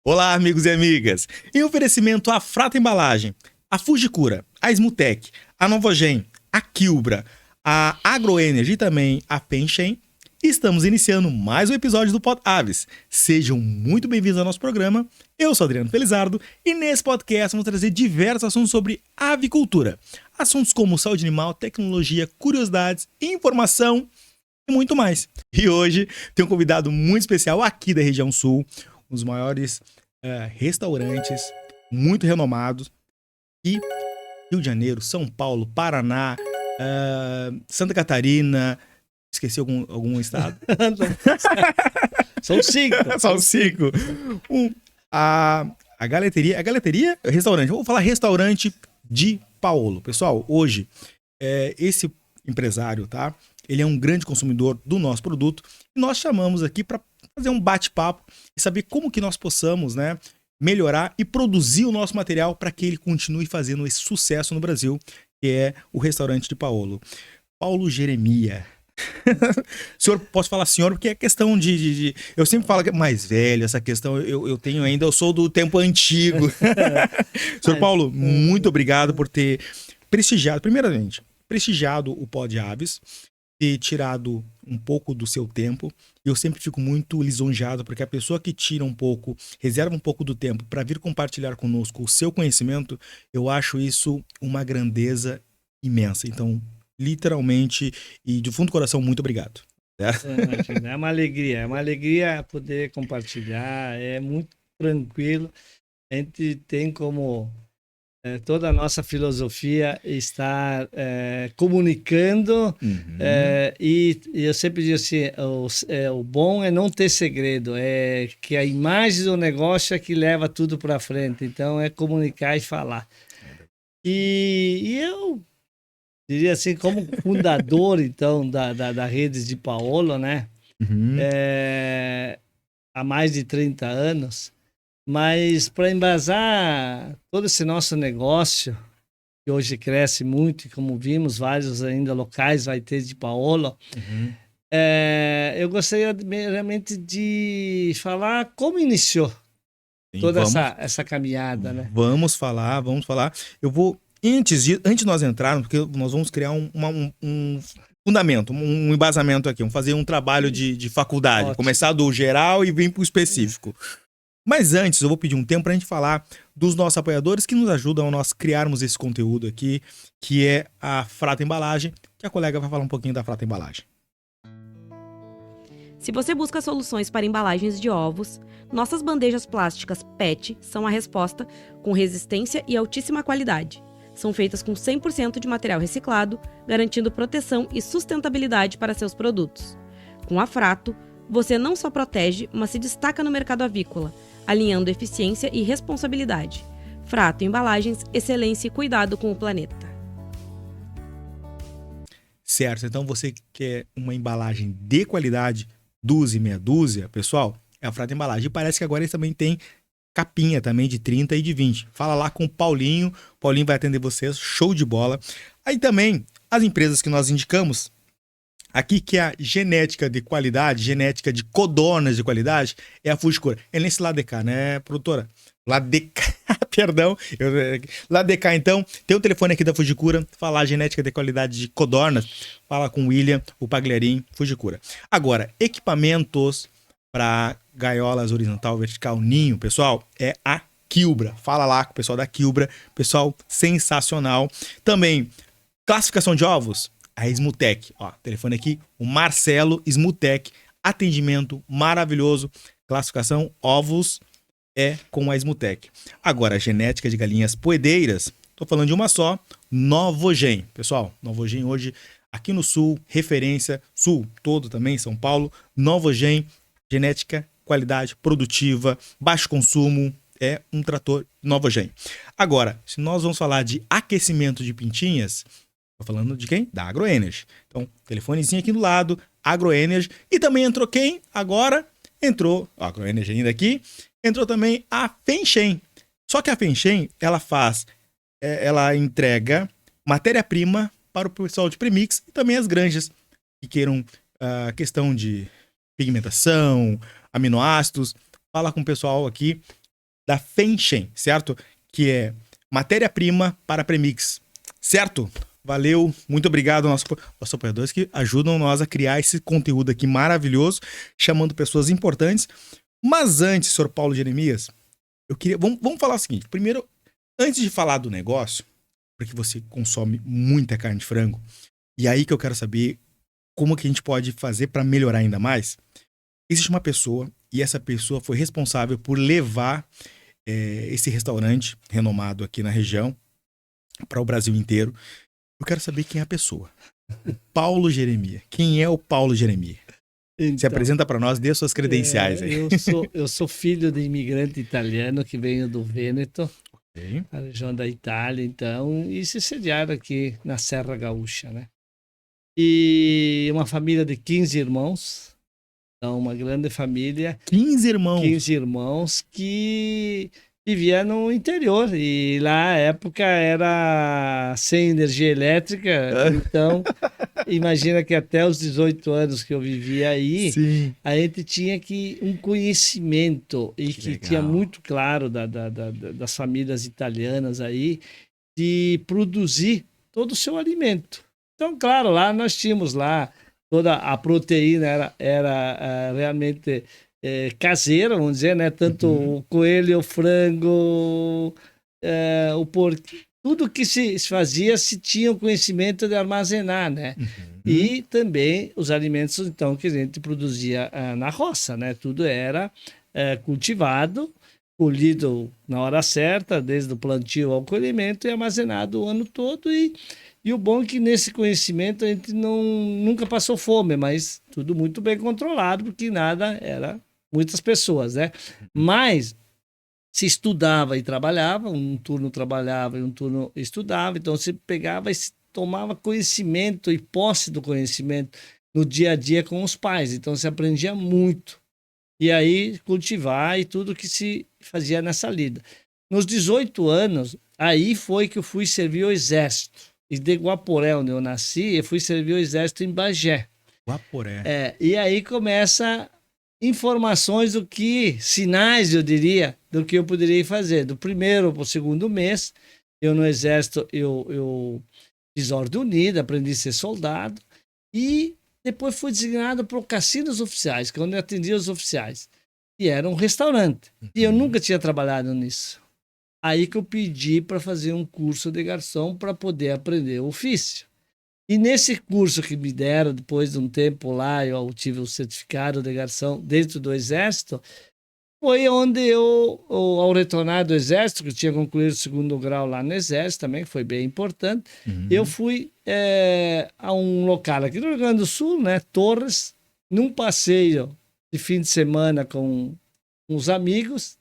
Olá, amigos e amigas! Em oferecimento à Frata Embalagem, a Fujikura, a Ismutec, a Novogen, a Quilbra, a Agroenergy e também a Fenshen, estamos iniciando mais um episódio do Pod Aves. Sejam muito bem-vindos ao nosso programa. Eu sou Adriano Felizardo e nesse podcast vamos trazer diversos assuntos sobre avicultura. Assuntos como saúde animal, tecnologia, curiosidades, informação e muito mais. E hoje tem um convidado muito especial aqui da região sul, um dos maiores restaurantes muito renomados e Rio de Janeiro, São Paulo, Paraná, Santa Catarina, esqueci algum estado? São cinco. São cinco. A Galeteria, restaurante, vou falar restaurante de Paolo. Pessoal, hoje, esse empresário, tá? Ele é um grande consumidor do nosso produto e nós chamamos aqui para fazer um bate-papo e saber como que nós possamos, né, melhorar e produzir o nosso material para que ele continue fazendo esse sucesso no Brasil, que é o restaurante de Paolo. Paulo Jeremia. Senhor, posso falar senhor, porque é questão de eu sempre falo que é mais velho, essa questão eu tenho ainda, eu sou do tempo antigo. Senhor Paulo, muito obrigado por ter primeiramente, prestigiado o Pod Aves, ter tirado um pouco do seu tempo. Eu sempre fico muito lisonjeado, porque a pessoa que tira um pouco, reserva um pouco do tempo para vir compartilhar conosco o seu conhecimento, eu acho isso uma grandeza imensa. Então, literalmente e de fundo do coração, muito obrigado. É uma alegria poder compartilhar, é muito tranquilo. A gente tem como toda a nossa filosofia estar comunicando, e eu sempre digo assim, o bom é não ter segredo, é que a imagem do negócio é que leva tudo para frente, então é comunicar e falar. E eu diria assim, como fundador então da Redes de Paolo, né? Há mais de 30 anos, mas para embasar todo esse nosso negócio, que hoje cresce muito, e como vimos, vários ainda locais vai ter de Paolo, eu gostaria realmente de falar como iniciou toda essa caminhada, né? Vamos falar. Eu vou, antes de nós entrarmos, porque nós vamos criar um fundamento, um embasamento aqui, vamos fazer um trabalho de faculdade. Ótimo. Começar do geral e vir para o específico. Mas antes, eu vou pedir um tempo para a gente falar dos nossos apoiadores que nos ajudam a nós criarmos esse conteúdo aqui, que é a Frata Embalagem, que a colega vai falar um pouquinho da Frata Embalagem. Se você busca soluções para embalagens de ovos, nossas bandejas plásticas PET são a resposta, com resistência e altíssima qualidade. São feitas com 100% de material reciclado, garantindo proteção e sustentabilidade para seus produtos. Com a Frato, você não só protege, mas se destaca no mercado avícola, alinhando eficiência e responsabilidade. Frato Embalagens, excelência e cuidado com o planeta. Certo, então você quer uma embalagem de qualidade, dúzia e meia dúzia, pessoal, é a Frato Embalagem. E parece que agora eles também têm capinha também de 30 e de 20. Fala lá com o Paulinho vai atender vocês, show de bola. Aí também, as empresas que nós indicamos aqui, que é a genética de qualidade, genética de codornas de qualidade, é a Fujikura. É nesse lado de cá, né, produtora? Lado de cá, perdão. Lado de cá, então, tem o telefone aqui da Fujikura, falar genética de qualidade de codornas, fala com o William, o Pagliarim, Fujikura. Agora, equipamentos para gaiolas horizontal, vertical, ninho, pessoal, é a Quilbra. Fala lá com o pessoal da Quilbra, pessoal sensacional. Também, classificação de ovos, a Ismutec, ó, telefone aqui, o Marcelo Ismutec, atendimento maravilhoso, classificação ovos é com a Ismutec. Agora, a genética de galinhas poedeiras, tô falando de uma só, Novogen. Pessoal, Novogen hoje aqui no sul, referência, sul todo também, São Paulo, Novogen, genética, qualidade, produtiva, baixo consumo, é um trator Novogen. Agora, se nós vamos falar de aquecimento de pintinhas, tô falando de quem? Da Agroenergy. Então, telefonezinho aqui do lado, Agroenergy. E também entrou quem? Agora entrou a Agroenergy ainda aqui. Entrou também a Fenshen. Só que a Fenshen, ela entrega matéria-prima para o pessoal de premix e também as granjas que queiram a questão de pigmentação, aminoácidos. Fala com o pessoal aqui da Fenshen, certo? Que é matéria-prima para premix, certo? Valeu, muito obrigado aos nossos apoiadores que ajudam nós a criar esse conteúdo aqui maravilhoso, chamando pessoas importantes. Mas antes, senhor Paulo Jeremias, eu queria... Vamos falar o seguinte. Primeiro, antes de falar do negócio, porque você consome muita carne de frango, e aí que eu quero saber como que a gente pode fazer para melhorar ainda mais. Existe uma pessoa, e essa pessoa foi responsável por levar esse restaurante renomado aqui na região para o Brasil inteiro. Eu quero saber quem é a pessoa. O Paulo Jeremias. Quem é o Paulo Jeremias? Então, se apresenta para nós, dê suas credenciais aí. Eu sou filho de imigrante italiano que veio do Vêneto, Okay. a região da Itália, então, e se sediaram aqui na Serra Gaúcha, né? E uma família de 15 irmãos, então uma grande família. 15 irmãos. 15 irmãos que viviam no interior, e lá a época era sem energia elétrica, então imagina que até os 18 anos que eu vivia aí, Sim. a gente tinha um conhecimento, e que legal. tinha muito claro das famílias italianas aí, de produzir todo o seu alimento. Então, claro, lá nós tínhamos lá toda a proteína, era realmente caseira, vamos dizer, né? Tanto o coelho, o frango, o porco, tudo que se fazia se tinha o conhecimento de armazenar, né? E também os alimentos, então, que a gente produzia na roça, né? Tudo era cultivado, colhido na hora certa, desde o plantio ao colhimento, e armazenado o ano todo. E o bom é que nesse conhecimento a gente nunca passou fome, mas tudo muito bem controlado, porque nada era muitas pessoas, né? Mas se estudava e trabalhava, um turno trabalhava e um turno estudava, então se pegava e tomava conhecimento e posse do conhecimento no dia a dia com os pais, então se aprendia muito. E aí cultivar e tudo que se fazia nessa lida. Nos 18 anos, aí foi que eu fui servir o exército. E de Guaporé, onde eu nasci, eu fui servir o exército em Bagé. Guaporé. E aí começa informações sinais, eu diria, do que eu poderia fazer. Do primeiro para o segundo mês, eu no exército, eu fiz ordem unida, aprendi a ser soldado, e depois fui designado para o Cassinos Oficiais, que é onde eu atendia os oficiais. E era um restaurante. E eu nunca tinha trabalhado nisso. Aí que eu pedi para fazer um curso de garçom para poder aprender o ofício. E nesse curso que me deram, depois de um tempo lá, eu tive o certificado de garçom dentro do Exército, foi onde eu, ao retornar do Exército, que eu tinha concluído o 2º grau lá no Exército também, que foi bem importante, eu fui a um local aqui no Rio Grande do Sul, né, Torres, num passeio de fim de semana com uns amigos,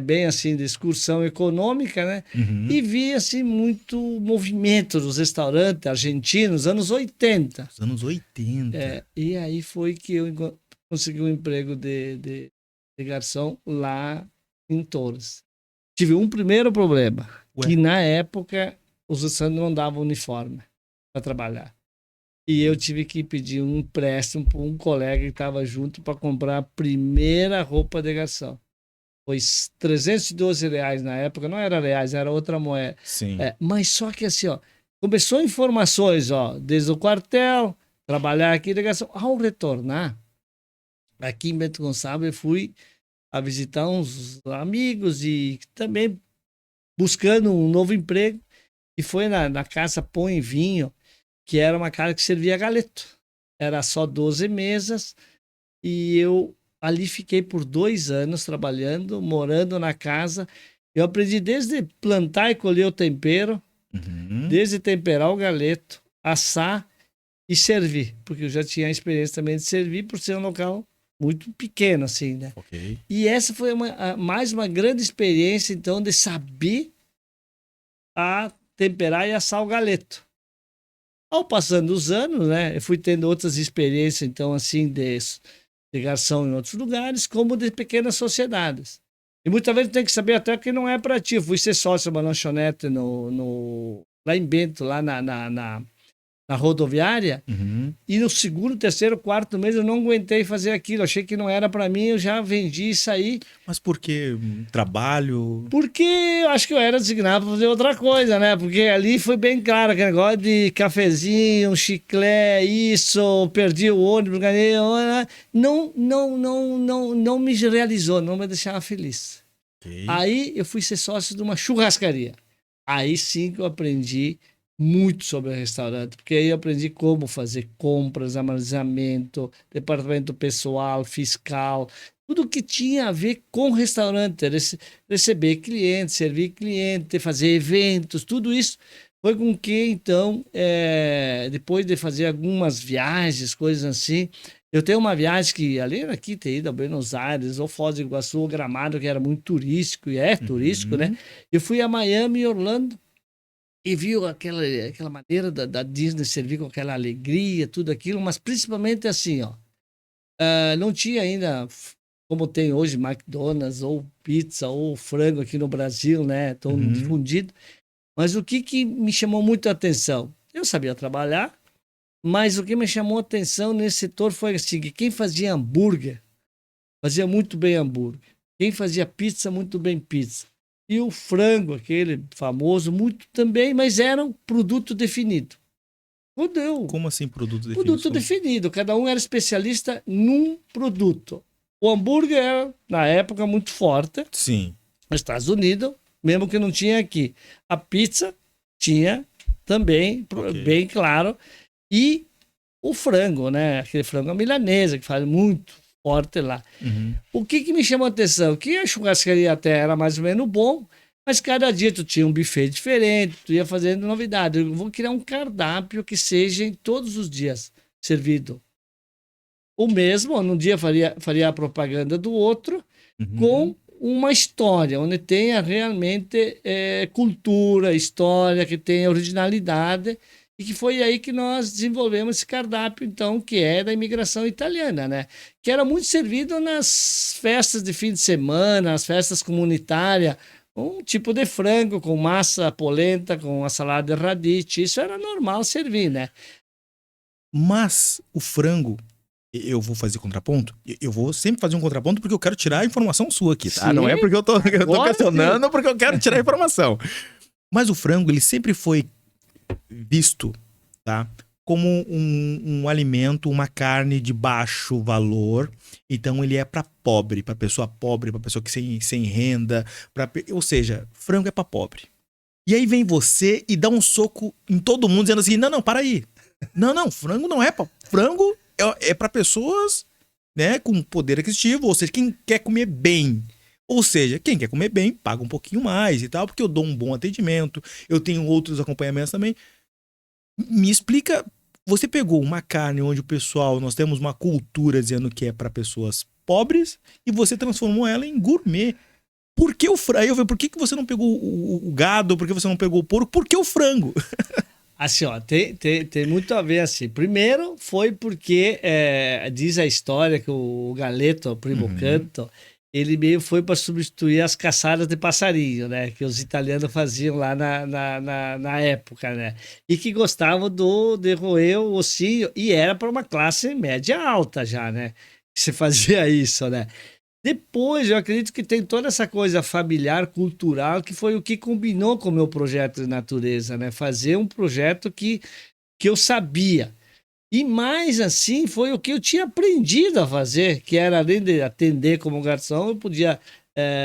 bem assim, de excursão econômica, né? E vi assim muito movimento nos restaurantes argentinos, anos 80. Os anos 80. E aí foi que eu consegui um emprego de garçom lá em Torres. Tive um primeiro problema, que na época os restaurantes não davam uniforme para trabalhar. E eu tive que pedir um empréstimo para um colega que estava junto para comprar a primeira roupa de garçom. Foi R$312 na época, não era reais, era outra moeda. Sim. Mas só que assim, ó, começou informações, ó, desde o quartel, trabalhar aqui, ligação. Ao retornar, aqui em Bento Gonçalves, eu fui a visitar uns amigos e também buscando um novo emprego. E foi na Casa Pão e Vinho, que era uma casa que servia galeto. Era só 12 mesas e eu ali fiquei por 2 anos trabalhando, morando na casa. Eu aprendi desde plantar e colher o tempero, desde temperar o galeto, assar e servir, porque eu já tinha a experiência também de servir por ser um local muito pequeno, assim, né? Okay. E essa foi mais uma grande experiência, então, de saber temperar e assar o galeto. Ao passando os anos, né, eu fui tendo outras experiências, então, assim, de garçom em outros lugares, como de pequenas sociedades. E muitas vezes tem que saber até que não é para ti. Eu fui ser sócio de uma lanchonete lá em Bento, lá na rodoviária, e no segundo, terceiro, quarto mês eu não aguentei fazer aquilo, achei que não era para mim, eu já vendi e saí. Mas por que trabalho? Porque eu acho que eu era designado para fazer outra coisa, né? Porque ali foi bem claro, aquele negócio de cafezinho, chiclete, isso, perdi o ônibus, ganhei, não me realizou, não me deixava feliz. Okay. Aí eu fui ser sócio de uma churrascaria. Aí sim que eu aprendi muito sobre o restaurante, porque aí eu aprendi como fazer compras, armazenamento, departamento pessoal, fiscal, tudo que tinha a ver com restaurante, receber clientes, servir cliente, fazer eventos, tudo isso foi com que, então, depois de fazer algumas viagens, coisas assim, eu tenho uma viagem que, além daqui ter ido a Buenos Aires, ou Foz do Iguaçu, ou Gramado, que era muito turístico, e é turístico, né? Eu fui a Miami e Orlando, e viu aquela maneira da Disney servir com aquela alegria, tudo aquilo, mas principalmente assim, ó, não tinha ainda, como tem hoje, McDonald's, ou pizza, ou frango aqui no Brasil, né, tão difundido, mas o que me chamou muito a atenção? Eu sabia trabalhar, mas o que me chamou a atenção nesse setor foi assim, que quem fazia hambúrguer, fazia muito bem hambúrguer, quem fazia pizza, muito bem pizza. E o frango, aquele famoso, muito também, mas era um produto definido. Como assim produto definido? Produto definido. Cada um era especialista num produto. O hambúrguer era, na época, muito forte. Sim. Nos Estados Unidos, mesmo que não tinha aqui. A pizza tinha também, bem claro. E o frango, né? Aquele frango à milanesa, que faz muito forte lá. O que me chamou a atenção? Que a churrascaria até era mais ou menos bom, mas cada dia tu tinha um buffet diferente, tu ia fazendo novidade. Eu vou criar um cardápio que seja em todos os dias servido o mesmo, num dia faria a propaganda do outro, com uma história, onde tenha realmente cultura, história, que tenha originalidade. E que foi aí que nós desenvolvemos esse cardápio, então, que é da imigração italiana, né? Que era muito servido nas festas de fim de semana, nas festas comunitárias, um tipo de frango com massa polenta, com a salada de radice. Isso era normal servir, né? Mas o frango, eu vou fazer contraponto? Eu vou sempre fazer um contraponto porque eu quero tirar a informação sua aqui, tá? Sim. Não é porque eu tô questionando, porque eu quero tirar a informação. Mas o frango, ele sempre foi visto, tá, como um alimento, uma carne de baixo valor. Então ele é para pobre, para pessoa pobre, para pessoa que sem renda, ou seja, frango é para pobre. E aí vem você e dá um soco em todo mundo dizendo assim: não, para aí. Não, frango não é para frango, é para pessoas, né, com poder aquisitivo, ou seja, quem quer comer bem. Ou seja, quem quer comer bem, paga um pouquinho mais e tal, porque eu dou um bom atendimento, eu tenho outros acompanhamentos também. Me explica, você pegou uma carne onde o pessoal, nós temos uma cultura dizendo que é para pessoas pobres, e você transformou ela em gourmet. Por que o frango? Aí eu falei, por que você não pegou o gado? Por que você não pegou o porco? Por que o frango? Assim, ó, tem muito a ver assim. Primeiro foi porque diz a história que o Galeto, o primo Canto, ele meio foi para substituir as caçadas de passarinho, né? Que os italianos faziam lá na época, né? E que gostavam de roer o ossinho, e era para uma classe média alta já, né? Que se fazia isso, né? Depois, eu acredito que tem toda essa coisa familiar, cultural, que foi o que combinou com o meu projeto de natureza, né? Fazer um projeto que eu sabia. E mais assim, foi o que eu tinha aprendido a fazer, que era, além de atender como garçom,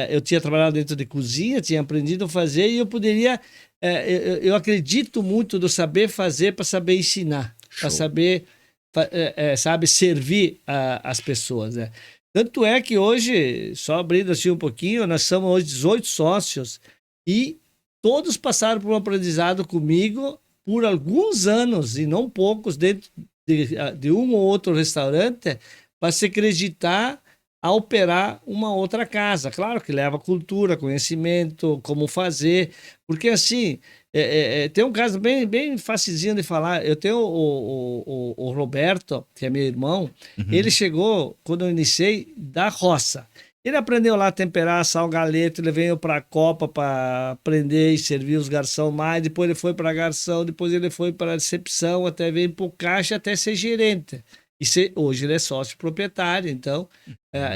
eu tinha trabalhado dentro de cozinha, tinha aprendido a fazer, e eu poderia, eu acredito muito do saber fazer para saber ensinar, para saber, sabe, servir as pessoas, né? Tanto é que hoje, só abrindo assim um pouquinho, nós somos hoje 18 sócios, e todos passaram por um aprendizado comigo por alguns anos, e não poucos, dentro de um ou outro restaurante, para se acreditar a operar uma outra casa. Claro que leva cultura, conhecimento, como fazer, porque assim, tem um caso bem facilzinho de falar. Eu tenho o Roberto, que é meu irmão, ele chegou, quando eu iniciei, da roça. Ele aprendeu lá a temperar, assar o galeto, ele veio para a Copa para aprender e servir os garçom mais, depois ele foi para garçom, depois ele foi para recepção, até veio para o caixa, até ser gerente. Hoje ele é sócio proprietário, então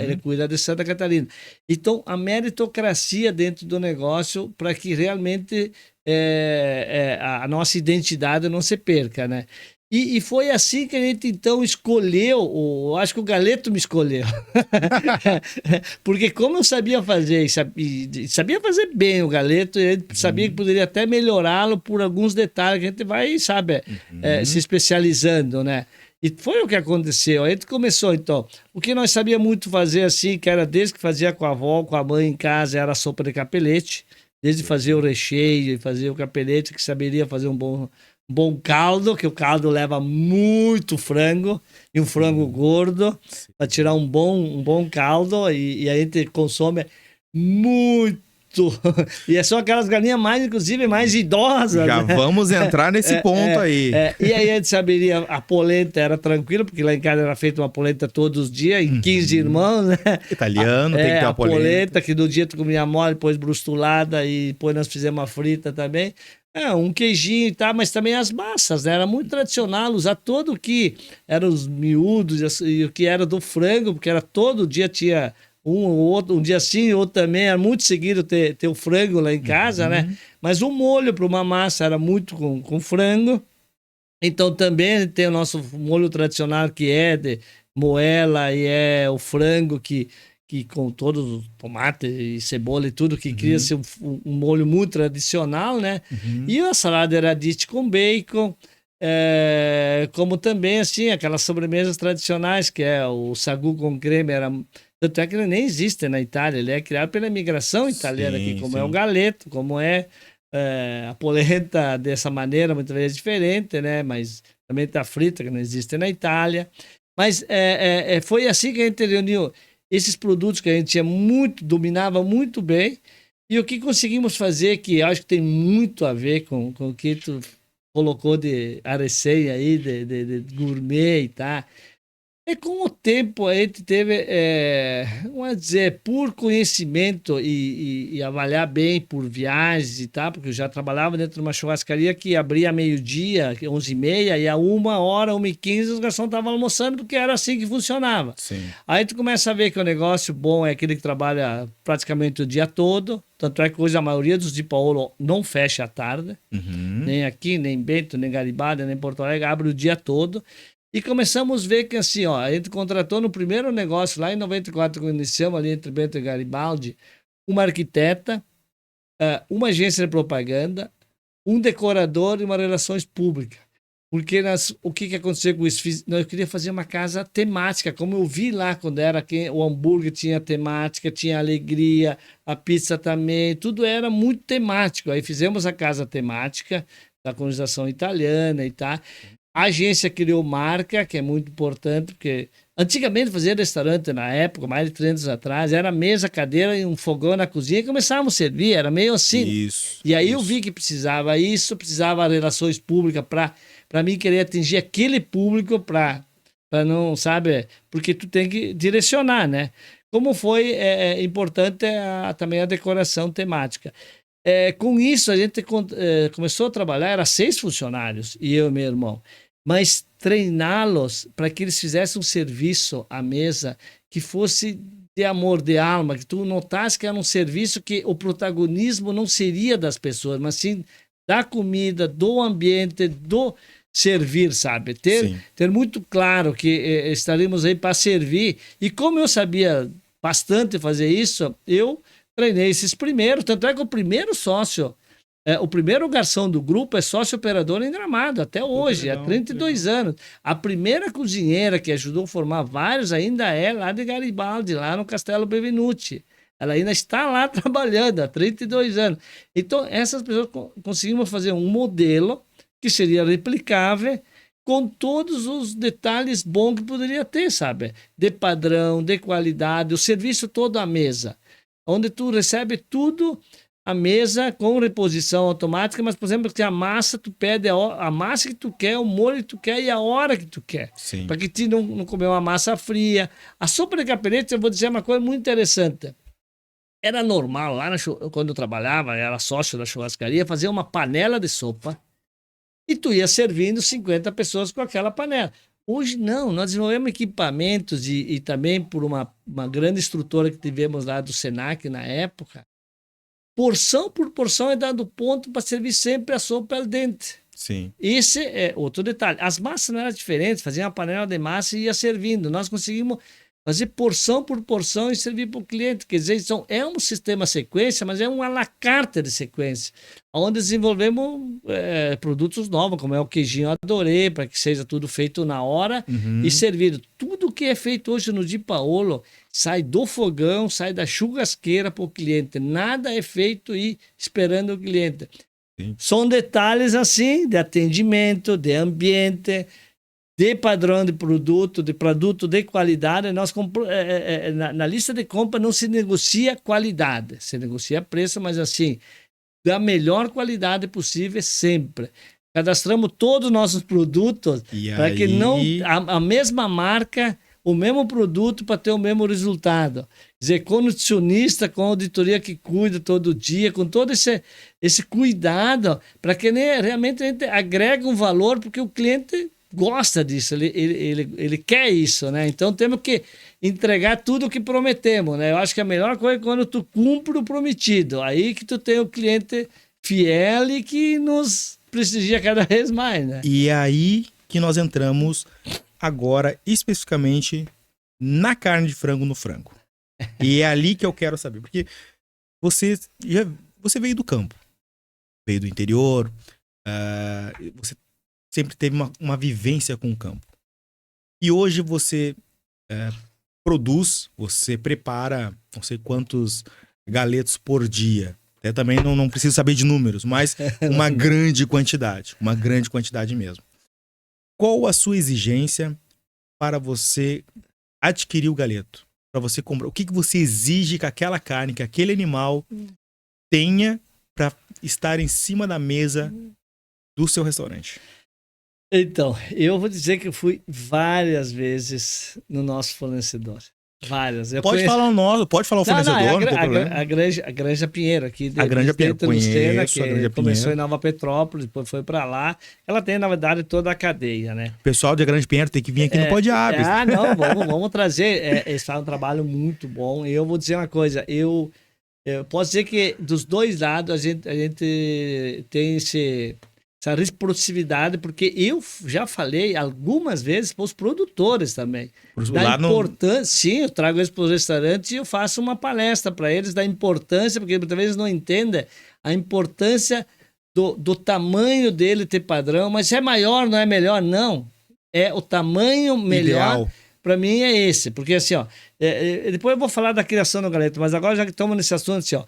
ele cuida de Santa Catarina. Então, a meritocracia dentro do negócio para que realmente a nossa identidade não se perca, né? E foi assim que a gente, então, escolheu, acho que o Galeto me escolheu. Porque como eu sabia fazer, e sabia fazer bem o Galeto, eu sabia que poderia até melhorá-lo por alguns detalhes que a gente vai, sabe, se especializando, né? E foi o que aconteceu. A gente começou, então, o que nós sabíamos muito fazer, assim, que era desde que fazia com a avó, com a mãe em casa, era a sopa de capelete, desde fazer o recheio e fazer o capelete, que saberia fazer um bom caldo, que o caldo leva muito frango, e um frango gordo, para tirar um bom caldo, e a gente consome muito. E são aquelas galinhas mais, inclusive, mais idosas. Já né? vamos entrar nesse ponto aí. E aí a gente saberia, a polenta era tranquila, porque lá em casa era feita uma polenta todos os dias, em 15 irmãos, né? Italiano, tem que ter uma polenta. Que do dia tu comia mole, depois brustulada, e depois nós fizemos uma frita também. Um queijinho e tal, mas também as massas, né? Era muito tradicional usar todo o que eram os miúdos e o que era do frango, porque era todo dia tinha um dia sim, outro também, era muito seguido ter o frango lá em casa, né? Mas o molho para uma massa era muito com frango. Então também tem o nosso molho tradicional, que é de moela, e é o frango que com todos os tomates e cebola e tudo, que cria-se um molho muito tradicional, né? E a salada era dite com bacon, como também, assim, aquelas sobremesas tradicionais, que é o sagu com creme, tanto é que ele nem existe na Itália, ele é criado pela imigração italiana, aqui, como é o galeto, como é a polenta dessa maneira, muitas vezes diferente, né? Mas também está frita, que não existe na Itália. Mas foi assim que a gente reuniu esses produtos que a gente dominava muito bem, e o que conseguimos fazer, que acho que tem muito a ver com o que tu colocou de a receita aí, de gourmet e tal. Com o tempo a gente teve, vamos dizer, por conhecimento e avaliar bem por viagens e tal, porque eu já trabalhava dentro de uma churrascaria que abria meio-dia, 11h30, e a 1h, 1h15, os garçons estavam almoçando, porque era assim que funcionava. Sim. Aí tu começa a ver que o negócio bom é aquele que trabalha praticamente o dia todo, tanto é que hoje a maioria dos de Paulo não fecha à tarde, nem aqui, nem Bento, nem Garibaldi, nem Porto Alegre, abre o dia todo. E começamos a ver que, assim, a gente contratou no primeiro negócio, lá em 94, quando iniciamos ali entre Bento e Garibaldi, uma arquiteta, uma agência de propaganda, um decorador e uma relações públicas. Porque o que aconteceu com isso? Eu queria fazer uma casa temática, como eu vi lá quando era o hambúrguer tinha temática, tinha alegria, a pizza também, tudo era muito temático. Aí fizemos a casa temática da colonização italiana e tal. A agência criou marca, que é muito importante, porque antigamente fazia restaurante na época, mais de 30 anos atrás, era mesa, cadeira e um fogão na cozinha, e começávamos a servir, era meio assim. Isso. E aí eu vi que precisava relações públicas para mim querer atingir aquele público para não, sabe, porque tu tem que direcionar, né? Como foi importante também a decoração temática. Com isso, a gente começou a trabalhar, era 6 funcionários, e eu e meu irmão, mas treiná-los para que eles fizessem um serviço à mesa que fosse de amor, de alma, que tu notasse que era um serviço que o protagonismo não seria das pessoas, mas sim da comida, do ambiente, do servir, sabe? Ter muito claro que estaríamos aí para servir. E como eu sabia bastante fazer isso, eu treinei esses primeiros, tanto é que o primeiro sócio, o primeiro garçom do grupo é sócio operador em Gramado, até hoje, há 32 anos. A primeira cozinheira que ajudou a formar vários ainda é lá de Garibaldi, lá no Castelo Benvenuti. Ela ainda está lá trabalhando há 32 anos. Então, essas pessoas conseguimos fazer um modelo que seria replicável, com todos os detalhes bons que poderia ter, sabe? De padrão, de qualidade, o serviço todo à mesa, onde tu recebe tudo a mesa com reposição automática, mas, por exemplo, que a massa, tu pede a massa que tu quer, o molho que tu quer e a hora que tu quer. Sim. Para que tu não comer uma massa fria. A sopa de capelete, eu vou dizer uma coisa muito interessante. Era normal, lá quando eu trabalhava, era sócio da churrascaria, fazer uma panela de sopa e tu ia servindo 50 pessoas com aquela panela. Hoje não, nós desenvolvemos equipamentos e também por uma grande estrutura que tivemos lá do Senac na época, porção por porção é dado ponto para servir sempre a sopa al dente. Sim. Esse é outro detalhe. As massas não eram diferentes, fazia uma panela de massa e ia servindo. Nós conseguimos fazer porção por porção e servir para o cliente. Quer dizer, então, é um sistema sequência, mas é um à la carte de sequência, onde desenvolvemos produtos novos, como é o queijinho Adorê, para que seja tudo feito na hora e servido. Tudo que é feito hoje no Di Paolo sai do fogão, sai da churrasqueira para o cliente. Nada é feito e esperando o cliente. Sim. São detalhes assim, de atendimento, de ambiente, de padrão de produto de qualidade. Nós na lista de compra não se negocia qualidade, se negocia preço, mas assim, da melhor qualidade possível sempre. Cadastramos todos os nossos produtos para que não a mesma marca, o mesmo produto para ter o mesmo resultado. Quer dizer, com nutricionista, com auditoria que cuida todo dia, com todo esse cuidado, para que realmente a gente agrega um valor, porque o cliente gosta disso, ele quer isso, né? Então temos que entregar tudo o que prometemos, né? Eu acho que a melhor coisa é quando tu cumpre o prometido, aí que tu tem o cliente fiel e que nos prestigia cada vez mais, né? E é aí que nós entramos agora especificamente na carne de frango no frango. E é ali que eu quero saber, porque você veio do campo, veio do interior, você sempre teve uma vivência com o campo. E hoje você produz, você prepara não sei quantos galetos por dia. Até também não preciso saber de números, mas uma grande quantidade mesmo. Qual a sua exigência para você adquirir o galeto? Para você comprar? O que você exige que aquela carne, que aquele animal tenha para estar em cima da mesa do seu restaurante? Então, eu vou dizer que eu fui várias vezes no nosso fornecedor. Várias. Pode falar o fornecedor, não tem problema. A Granja Pinheiro, aqui a Granja Pinheiro, conheço, a Granja começou em Nova Petrópolis, depois foi para lá. Ela tem, na verdade, toda a cadeia, né? O pessoal da Granja Pinheiro tem que vir aqui no Pode Aves. Não, vamos trazer. Eles fazem um trabalho muito bom. E eu vou dizer uma coisa, eu posso dizer que dos dois lados a gente tem essa reciprocidade, porque eu já falei algumas vezes para os produtores também. Da importância, sim, eu trago eles para os restaurantes e eu faço uma palestra para eles da importância, porque muitas vezes não entendem a importância do tamanho dele ter padrão, mas se é maior, não é melhor, não. É o tamanho melhor, para mim é esse, porque assim, ó, depois eu vou falar da criação do galeto, mas agora já que estamos nesse assunto, assim, ó,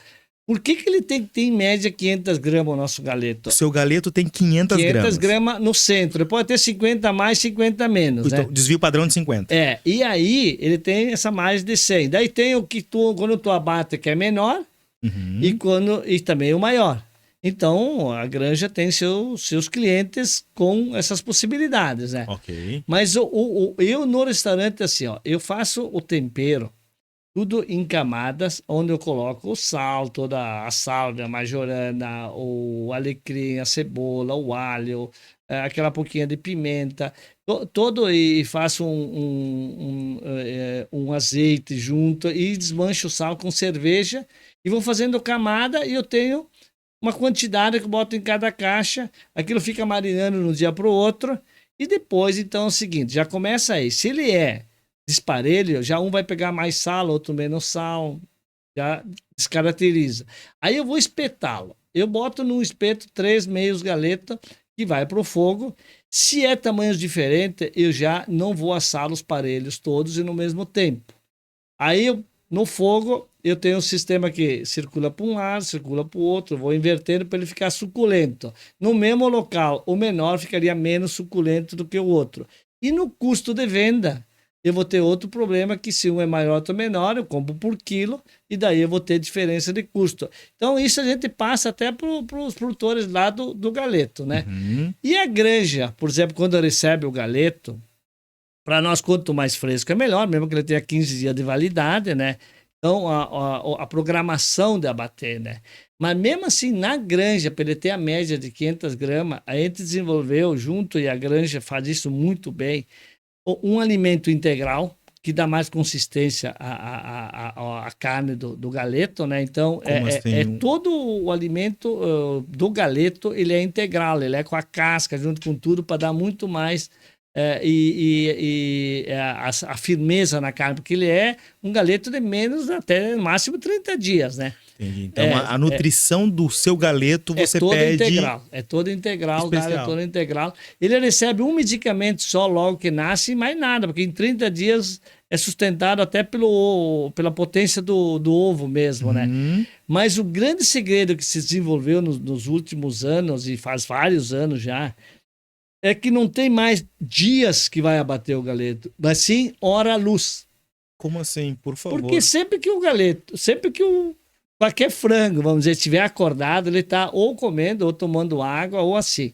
por que ele tem que ter em média 500 gramas o nosso galeto? O seu galeto tem 500 gramas. 500 gramas no centro. Ele pode ter 50 mais, 50 menos. Então, né? Desvio padrão de 50. E aí ele tem essa margem de 100. Daí tem o que quando tu abate que é menor e também o maior. Então a granja tem seus clientes com essas possibilidades, né? Ok. Mas eu no restaurante, assim, ó, eu faço o tempero tudo em camadas, onde eu coloco o sal, toda a sálvia, a majorana, o alecrim, a cebola, o alho, aquela pouquinha de pimenta, todo e faço um azeite junto e desmancho o sal com cerveja e vou fazendo camada e eu tenho uma quantidade que eu boto em cada caixa, aquilo fica marinando de um dia para o outro e depois, então, é o seguinte, já começa aí, se ele é disparelho, já um vai pegar mais sal, outro menos sal, já descaracteriza. Aí eu vou espetá-lo. Eu boto num espeto 3 meios galetas que vai para o fogo. Se é tamanhos diferentes, eu já não vou assar os parelhos todos e no mesmo tempo. Aí no fogo eu tenho um sistema que circula para um lado, circula para o outro, vou invertendo para ele ficar suculento. No mesmo local, o menor ficaria menos suculento do que o outro. E no custo de venda, eu vou ter outro problema que se um é maior ou menor, eu compro por quilo e daí eu vou ter diferença de custo. Então isso a gente passa até para os produtores lá do galeto, né? Uhum. E a granja, por exemplo, quando recebe o galeto, para nós quanto mais fresco é melhor, mesmo que ele tenha 15 dias de validade, né? Então a programação de abater, né? Mas mesmo assim, na granja, para ele ter a média de 500 gramas, a gente desenvolveu junto, e a granja faz isso muito bem, um alimento integral que dá mais consistência à carne do galeto, né? Então, Assim? todo o alimento do galeto, ele é integral, ele é com a casca, junto com tudo, para dar muito mais a firmeza na carne, porque ele é um galeto de menos até no máximo 30 dias, né? Entendi. Então, a nutrição do seu galeto você pede... É todo integral, o especial. galo é todo integral. Ele recebe um medicamento só logo que nasce e mais nada, porque em 30 dias é sustentado até pela potência do ovo mesmo, né? Mas o grande segredo que se desenvolveu nos últimos anos, e faz vários anos já, é que não tem mais dias que vai abater o galeto, mas sim hora-luz. Como assim? Por favor. Porque sempre que qualquer frango, vamos dizer, estiver acordado, ele está ou comendo, ou tomando água, ou assim.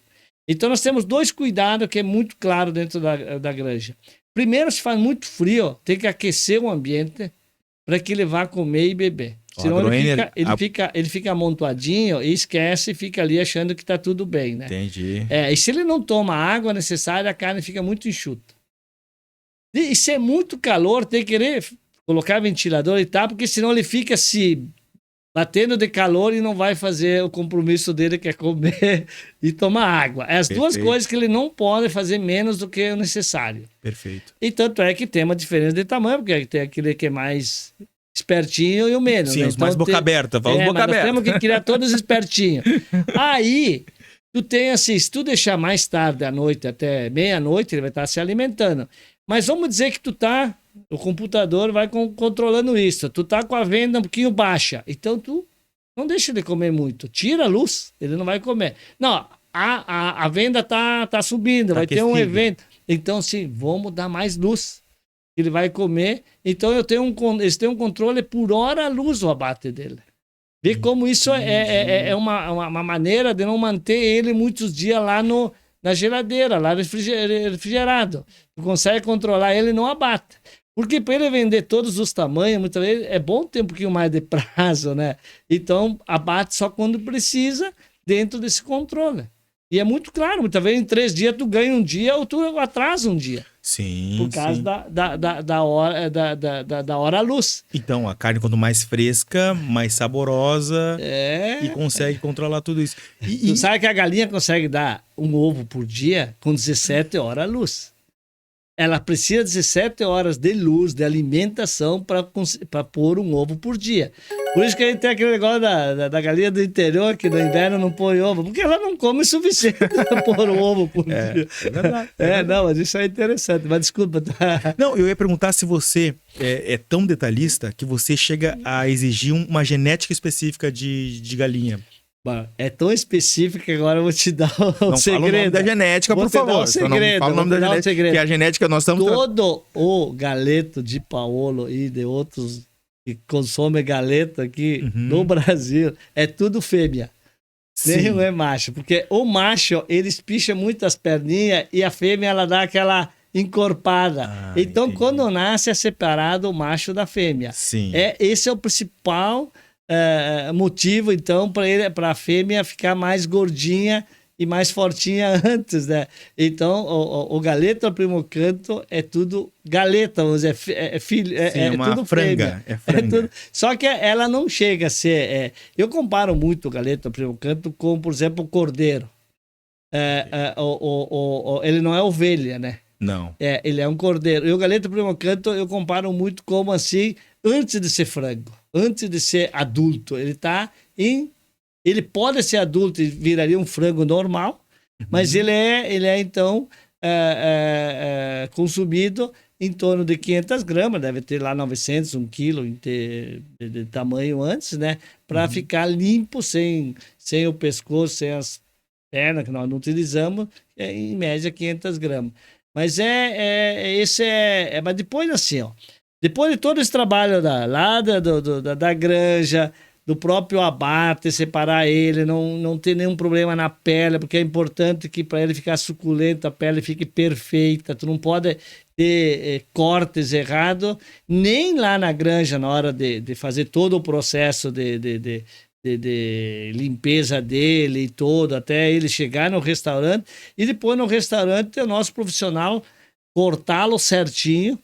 Então nós temos 2 cuidados que é muito claro dentro da granja. Primeiro, se faz muito frio, tem que aquecer o ambiente para que ele vá comer e beber. Senão ele fica amontoadinho e esquece e fica ali achando que está tudo bem, né? Entendi. E se ele não toma a água necessária, a carne fica muito enxuta. E se é muito calor, tem que querer colocar ventilador e tal, porque senão ele fica se batendo de calor e não vai fazer o compromisso dele, que é comer e tomar água. É as duas coisas que ele não pode fazer menos do que o necessário. Perfeito. E tanto é que tem uma diferença de tamanho, porque tem aquele que é mais espertinho e o menos. Sim, né? os mais Então, boca aberta. Fala boca aberta. Nós temos que criar todos espertinhos. Aí, tu tem assim, se tu deixar mais tarde à noite, até meia-noite, ele vai estar se alimentando. Mas vamos dizer que o computador vai controlando isso. Tu tá com a venda um pouquinho baixa. Então, tu não deixa ele comer muito. Tira a luz, ele não vai comer. Não, a venda tá subindo, vai ter um evento. Então, sim, vamos dar mais luz. Ele vai comer. Então, eles têm um controle por hora luz o abate dele. Vê como isso é uma maneira de não manter ele muitos dias lá na geladeira, lá refrigerado. Tu consegue controlar ele e não abate. Porque para ele vender todos os tamanhos, muitas vezes é bom ter um pouquinho mais de prazo, né? Então, abate só quando precisa, dentro desse controle. E é muito claro, muitas vezes em 3 dias tu ganha um dia ou tu atrasa um dia. Sim, por causa da hora-luz. Então, a carne, quanto mais fresca, mais saborosa e consegue controlar tudo isso. Tu sabe que a galinha consegue dar um ovo por dia com 17 horas à luz. Ela precisa de 17 horas de luz, de alimentação para pôr um ovo por dia. Por isso que a gente tem aquele negócio da galinha do interior, que no inverno não põe ovo, porque ela não come o suficiente para pôr um ovo por dia. É verdade. Não, mas isso é interessante. Mas desculpa. Tá? Não, eu ia perguntar se você é tão detalhista que você chega a exigir uma genética específica de galinha. É tão específico que agora eu vou te dar um segredo. Fala o nome da genética, por favor. Não fala o nome da genética, que a genética nós estamos... Todo o galeto de Paolo e de outros que consomem galeto aqui no Brasil é tudo fêmea. Nenhum é macho. Porque o macho, ele espicha muito as perninhas e a fêmea, ela dá aquela encorpada. Então, entendi. Quando nasce, é separado o macho da fêmea. Sim. Esse é o principal... motivo, então, para a fêmea ficar mais gordinha e mais fortinha antes, né? Então, o galeto primocanto é tudo galeta, vamos dizer, filho, uma tudo franga. É franga. Só que ela não chega a ser... eu comparo muito o galeto primocanto com, por exemplo, o cordeiro. Ele não é ovelha, né? Não. Ele é um cordeiro. E o galeto primocanto eu comparo muito como assim, antes de ser frango. Antes de ser adulto, ele pode ser adulto e viraria um frango normal, mas ele é então consumido em torno de 500 gramas, deve ter lá 900, 1 quilo de tamanho antes, né? Para ficar limpo, sem o pescoço, sem as pernas que nós não utilizamos, em média 500 gramas. Mas mas depois assim, ó, depois de todo esse trabalho da granja, do próprio abate, separar ele, não ter nenhum problema na pele, porque é importante que para ele ficar suculento, a pele fique perfeita. Tu não pode ter cortes errados, nem lá na granja, na hora de fazer todo o processo de limpeza dele e todo, até ele chegar no restaurante. E depois no restaurante, o nosso profissional cortá-lo certinho,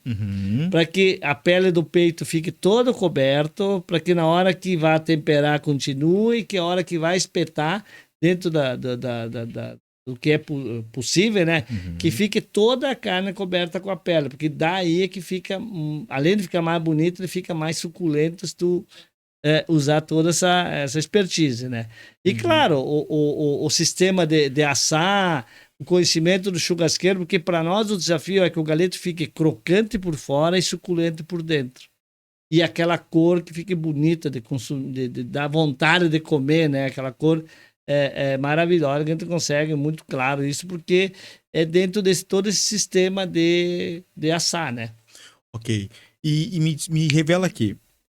para que a pele do peito fique toda coberta, para que na hora que vai temperar continue, que a hora que vai espetar dentro do que é possível, né? Que fique toda a carne coberta com a pele, porque daí é que fica, além de ficar mais bonito, ele fica mais suculento se tu usar toda essa expertise, né? E claro, o sistema de assar, o conhecimento do churrasqueiro, porque para nós o desafio é que o galeto fique crocante por fora e suculento por dentro. E aquela cor que fique bonita de consumir, de dar vontade de comer, né? Aquela cor maravilhosa, que a gente consegue muito claro isso, porque é dentro desse todo esse sistema de assar, né? Ok. E me revela aqui,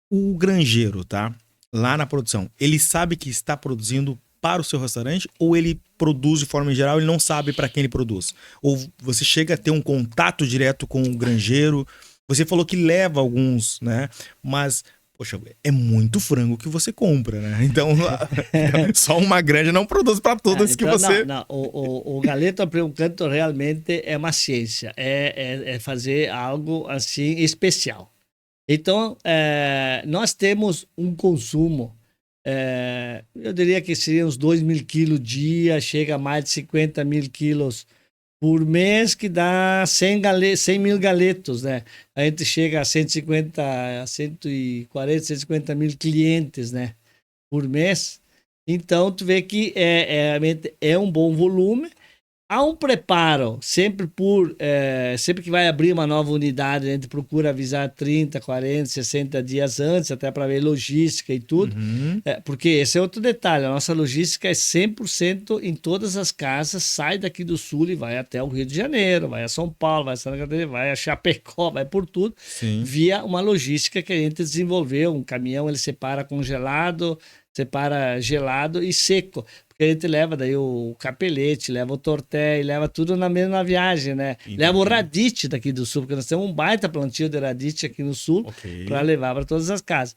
o granjeiro, tá? Lá na produção, ele sabe que está produzindo para o seu restaurante, ou ele produz de forma geral, ele não sabe para quem ele produz? Ou você chega a ter um contato direto com o granjeiro? Você falou que leva alguns, né? Mas, poxa, é muito frango que você compra, né? Então, só uma granja não produz para todas então, que você... Não. O galeto a canto realmente é uma ciência. É fazer algo assim especial. Então, nós temos um consumo, eu diria que seria uns 2.000 quilos dia, chega a mais de 50 mil quilos por mês, que dá 100 mil galetos, né? A gente chega a 140, 150 mil clientes, né? Por mês. Então, tu vê que é um bom volume. Há um preparo, sempre que vai abrir uma nova unidade, a gente procura avisar 30, 40, 60 dias antes, até para ver logística e tudo. Porque esse é outro detalhe, a nossa logística é 100% em todas as casas, sai daqui do sul e vai até o Rio de Janeiro, vai a São Paulo, vai a Santa Catarina, vai a Chapecó, vai por tudo. Sim. Via uma logística que a gente desenvolveu. Um caminhão, ele separa congelado, separa gelado e seco. Porque a gente leva daí o capelete, leva o torté, leva tudo na mesma viagem, né? Entendi. Leva o radite daqui do sul, porque nós temos um baita plantio de radite aqui no sul, para levar para todas as casas.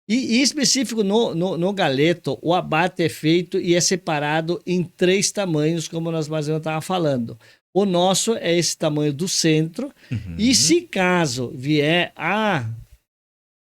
E específico no galeto, o abate é feito e é separado em 3 tamanhos, como nós mais ou menos estávamos falando. O nosso é esse tamanho do centro, e se caso vier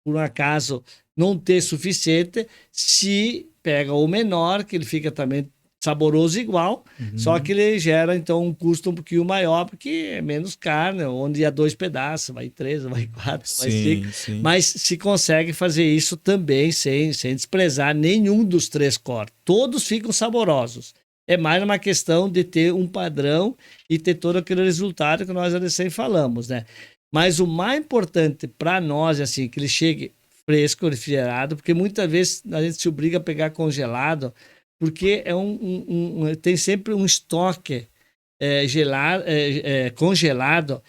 por um acaso, não ter suficiente, se pega o menor, que ele fica também saboroso igual, só que ele gera então um custo um pouquinho maior, porque é menos carne, onde ia 2 pedaços, vai 3, vai 4, vai 5. Mas se consegue fazer isso também sem desprezar nenhum dos 3 cortes. Todos ficam saborosos. É mais uma questão de ter um padrão e ter todo aquele resultado que nós sempre falamos, né? Mas o mais importante para nós é assim, que ele chegue fresco, refrigerado, porque muitas vezes a gente se obriga a pegar congelado, porque tem sempre um estoque congelado,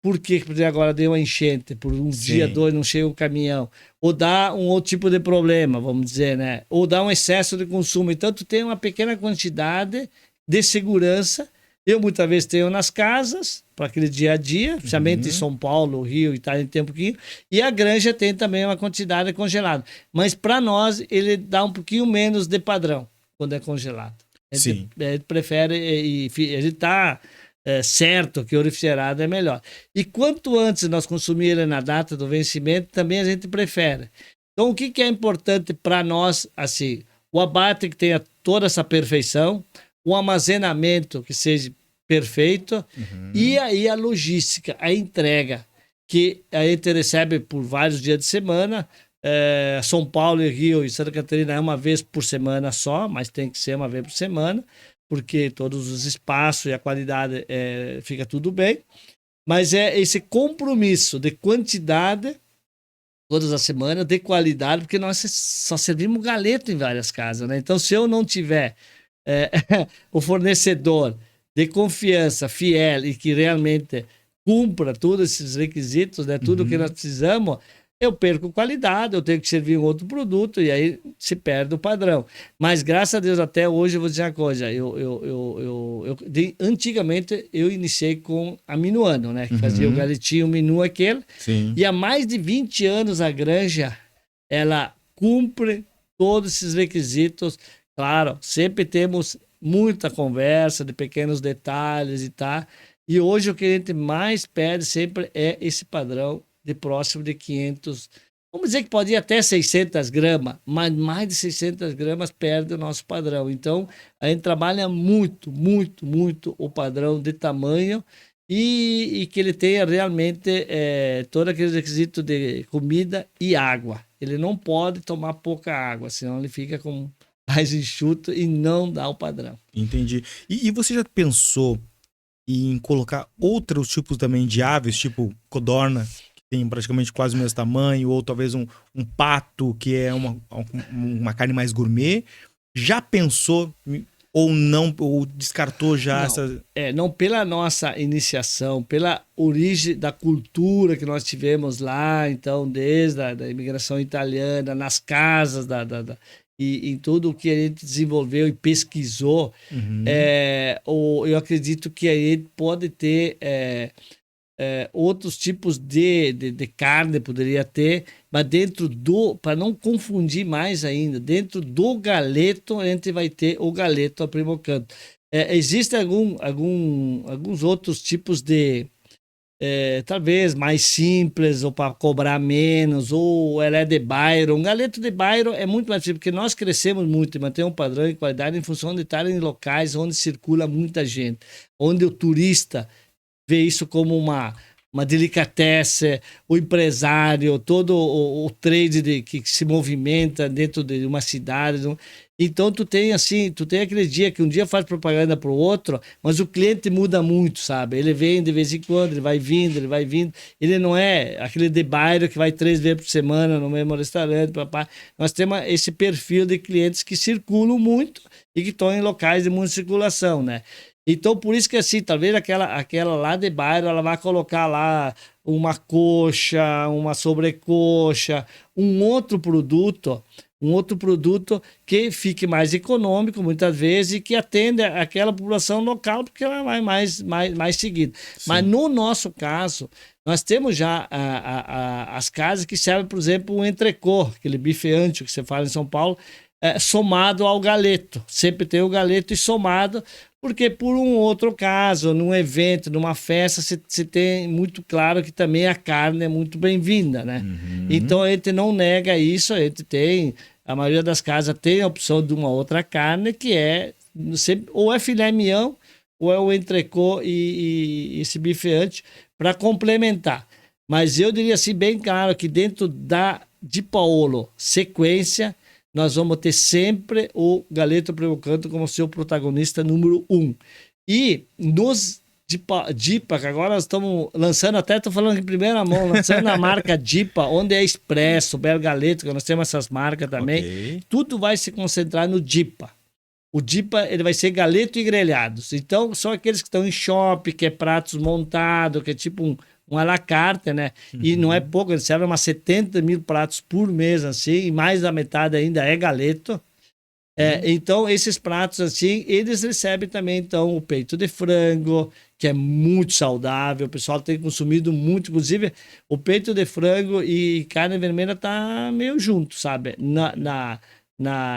porque agora deu uma enchente, por um dia, 2, não chega o caminhão, ou dá um outro tipo de problema, vamos dizer, né? Ou dá um excesso de consumo. Então, tu tem uma pequena quantidade de segurança. Eu muitas vezes tenho nas casas, para aquele dia a dia, principalmente em São Paulo, Rio e tal, tem um pouquinho. E a granja tem também uma quantidade congelada. Mas para nós, ele dá um pouquinho menos de padrão quando é congelado. A gente prefere, e a gente está certo que o refrigerado é melhor. E quanto antes nós consumir ele na data do vencimento, também a gente prefere. Então, o que é importante para nós, assim, o abate que tenha toda essa perfeição, o armazenamento que seja perfeito, e aí a logística, a entrega, que a gente recebe por vários dias de semana. São Paulo e Rio e Santa Catarina é uma vez por semana só, mas tem que ser uma vez por semana, porque todos os espaços e a qualidade fica tudo bem. Mas é esse compromisso de quantidade todas as semanas, de qualidade, porque nós só servimos galeto em várias casas, né? Então, se eu não tiver o fornecedor de confiança, fiel e que realmente cumpra todos esses requisitos, né? Tudo que nós precisamos, eu perco qualidade, eu tenho que servir um outro produto e aí se perde o padrão. Mas graças a Deus, até hoje, eu vou dizer uma coisa, antigamente eu iniciei com a Minuano, né? Que fazia o galetinho Minu aquele. Sim. E há mais de 20 anos a granja, ela cumpre todos esses requisitos. Claro, sempre temos muita conversa de pequenos detalhes e tal. E hoje o que a gente mais pede sempre é esse padrão de próximo de 500. Vamos dizer que pode ir até 600 gramas, mas mais de 600 gramas perde o nosso padrão. Então, a gente trabalha muito, muito, muito o padrão de tamanho e que ele tenha realmente todo aquele requisito de comida e água. Ele não pode tomar pouca água, senão ele fica com mais enxuto e não dá o padrão. Entendi. E você já pensou em colocar outros tipos também de aves, tipo codorna, que tem praticamente quase o mesmo tamanho, ou talvez um pato, que é uma carne mais gourmet? Já pensou ou não, ou descartou já essa... Não, pela nossa iniciação, pela origem da cultura que nós tivemos lá, então, desde a da imigração italiana, nas casas, e em tudo o que a gente desenvolveu e pesquisou, eu acredito que a gente pode ter outros tipos de carne, poderia ter, mas para não confundir mais ainda, dentro do galeto, a gente vai ter o galeto aprimocanto. Existem alguns outros tipos de talvez mais simples, ou para cobrar menos, ou ela é de bairro. Um galeto de bairro é muito mais simples, porque nós crescemos muito e mantemos um padrão de qualidade em função de estar em locais onde circula muita gente, onde o turista vê isso como uma delicatesse, o empresário, todo o trade que se movimenta dentro de uma cidade. Então, tu tem aquele dia que um dia faz propaganda para o outro, mas o cliente muda muito, sabe? Ele vem de vez em quando, ele vai vindo. Ele não é aquele de bairro que vai 3 vezes por semana no mesmo restaurante, papá. Nós temos esse perfil de clientes que circulam muito e que estão em locais de muita circulação, né? Então, por isso que assim, talvez aquela lá de bairro, ela vai colocar lá uma coxa, uma sobrecoxa, um outro produto que fique mais econômico, muitas vezes, e que atenda aquela população local, porque ela vai mais seguida. Sim. Mas no nosso caso, nós temos já as casas que servem, por exemplo, o entrecô, aquele bife ancho que você fala em São Paulo, somado ao galeto. Sempre tem o galeto e somado, porque por um outro caso, num evento, numa festa, você tem muito claro que também a carne é muito bem-vinda, né? Então a gente não nega isso, a maioria das casas tem a opção de uma outra carne que ou é filé mignon, ou é o entrecô e esse bife ancho para complementar. Mas eu diria assim, bem claro, que dentro de Paolo sequência, nós vamos ter sempre o galeto aprimocanto como seu protagonista número 1. E nos Dipa, que agora nós estamos lançando, até estou falando em primeira mão, lançando a marca Dipa, onde é Expresso, Bergaleto, que nós temos essas marcas também. Tudo vai se concentrar no Dipa. O Dipa, ele vai ser galeto e grelhados. Então, são aqueles que estão em shopping, que é pratos montados, que é tipo um à la carte, né? E não é pouco, ele serve umas 70 mil pratos por mês, assim, e mais da metade ainda é galeto. Então, esses pratos, assim, eles recebem também, então, o peito de frango, que é muito saudável, o pessoal tem consumido muito, inclusive, o peito de frango e carne vermelha tá meio junto, sabe?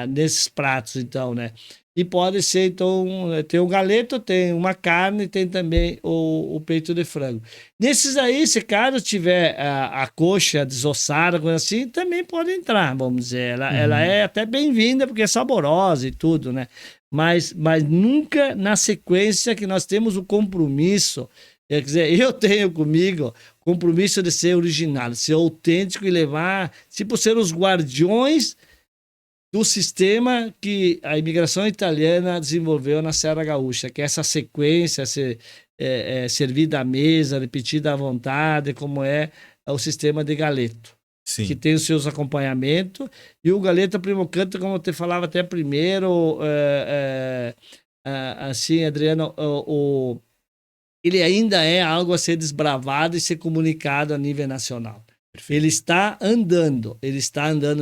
Nesses pratos, então, né? E pode ser, então, tem o galeto, tem uma carne, tem também o peito de frango. Nesses aí, se caso tiver a coxa desossada, coisa assim, também pode entrar, vamos dizer. Ela é até bem-vinda, porque é saborosa e tudo, né? Mas nunca na sequência que nós temos o compromisso, quer dizer, eu tenho comigo o compromisso de ser original, de ser autêntico e levar, tipo, ser os guardiões do sistema que a imigração italiana desenvolveu na Serra Gaúcha, que é essa sequência, servida à mesa, repetida à vontade, como é o sistema de galeto. Sim. Que tem os seus acompanhamentos. E o galeto aprimocanto, como eu te falava até primeiro, assim, Adriano, ele ainda é algo a ser desbravado e ser comunicado a nível nacional. Ele está andando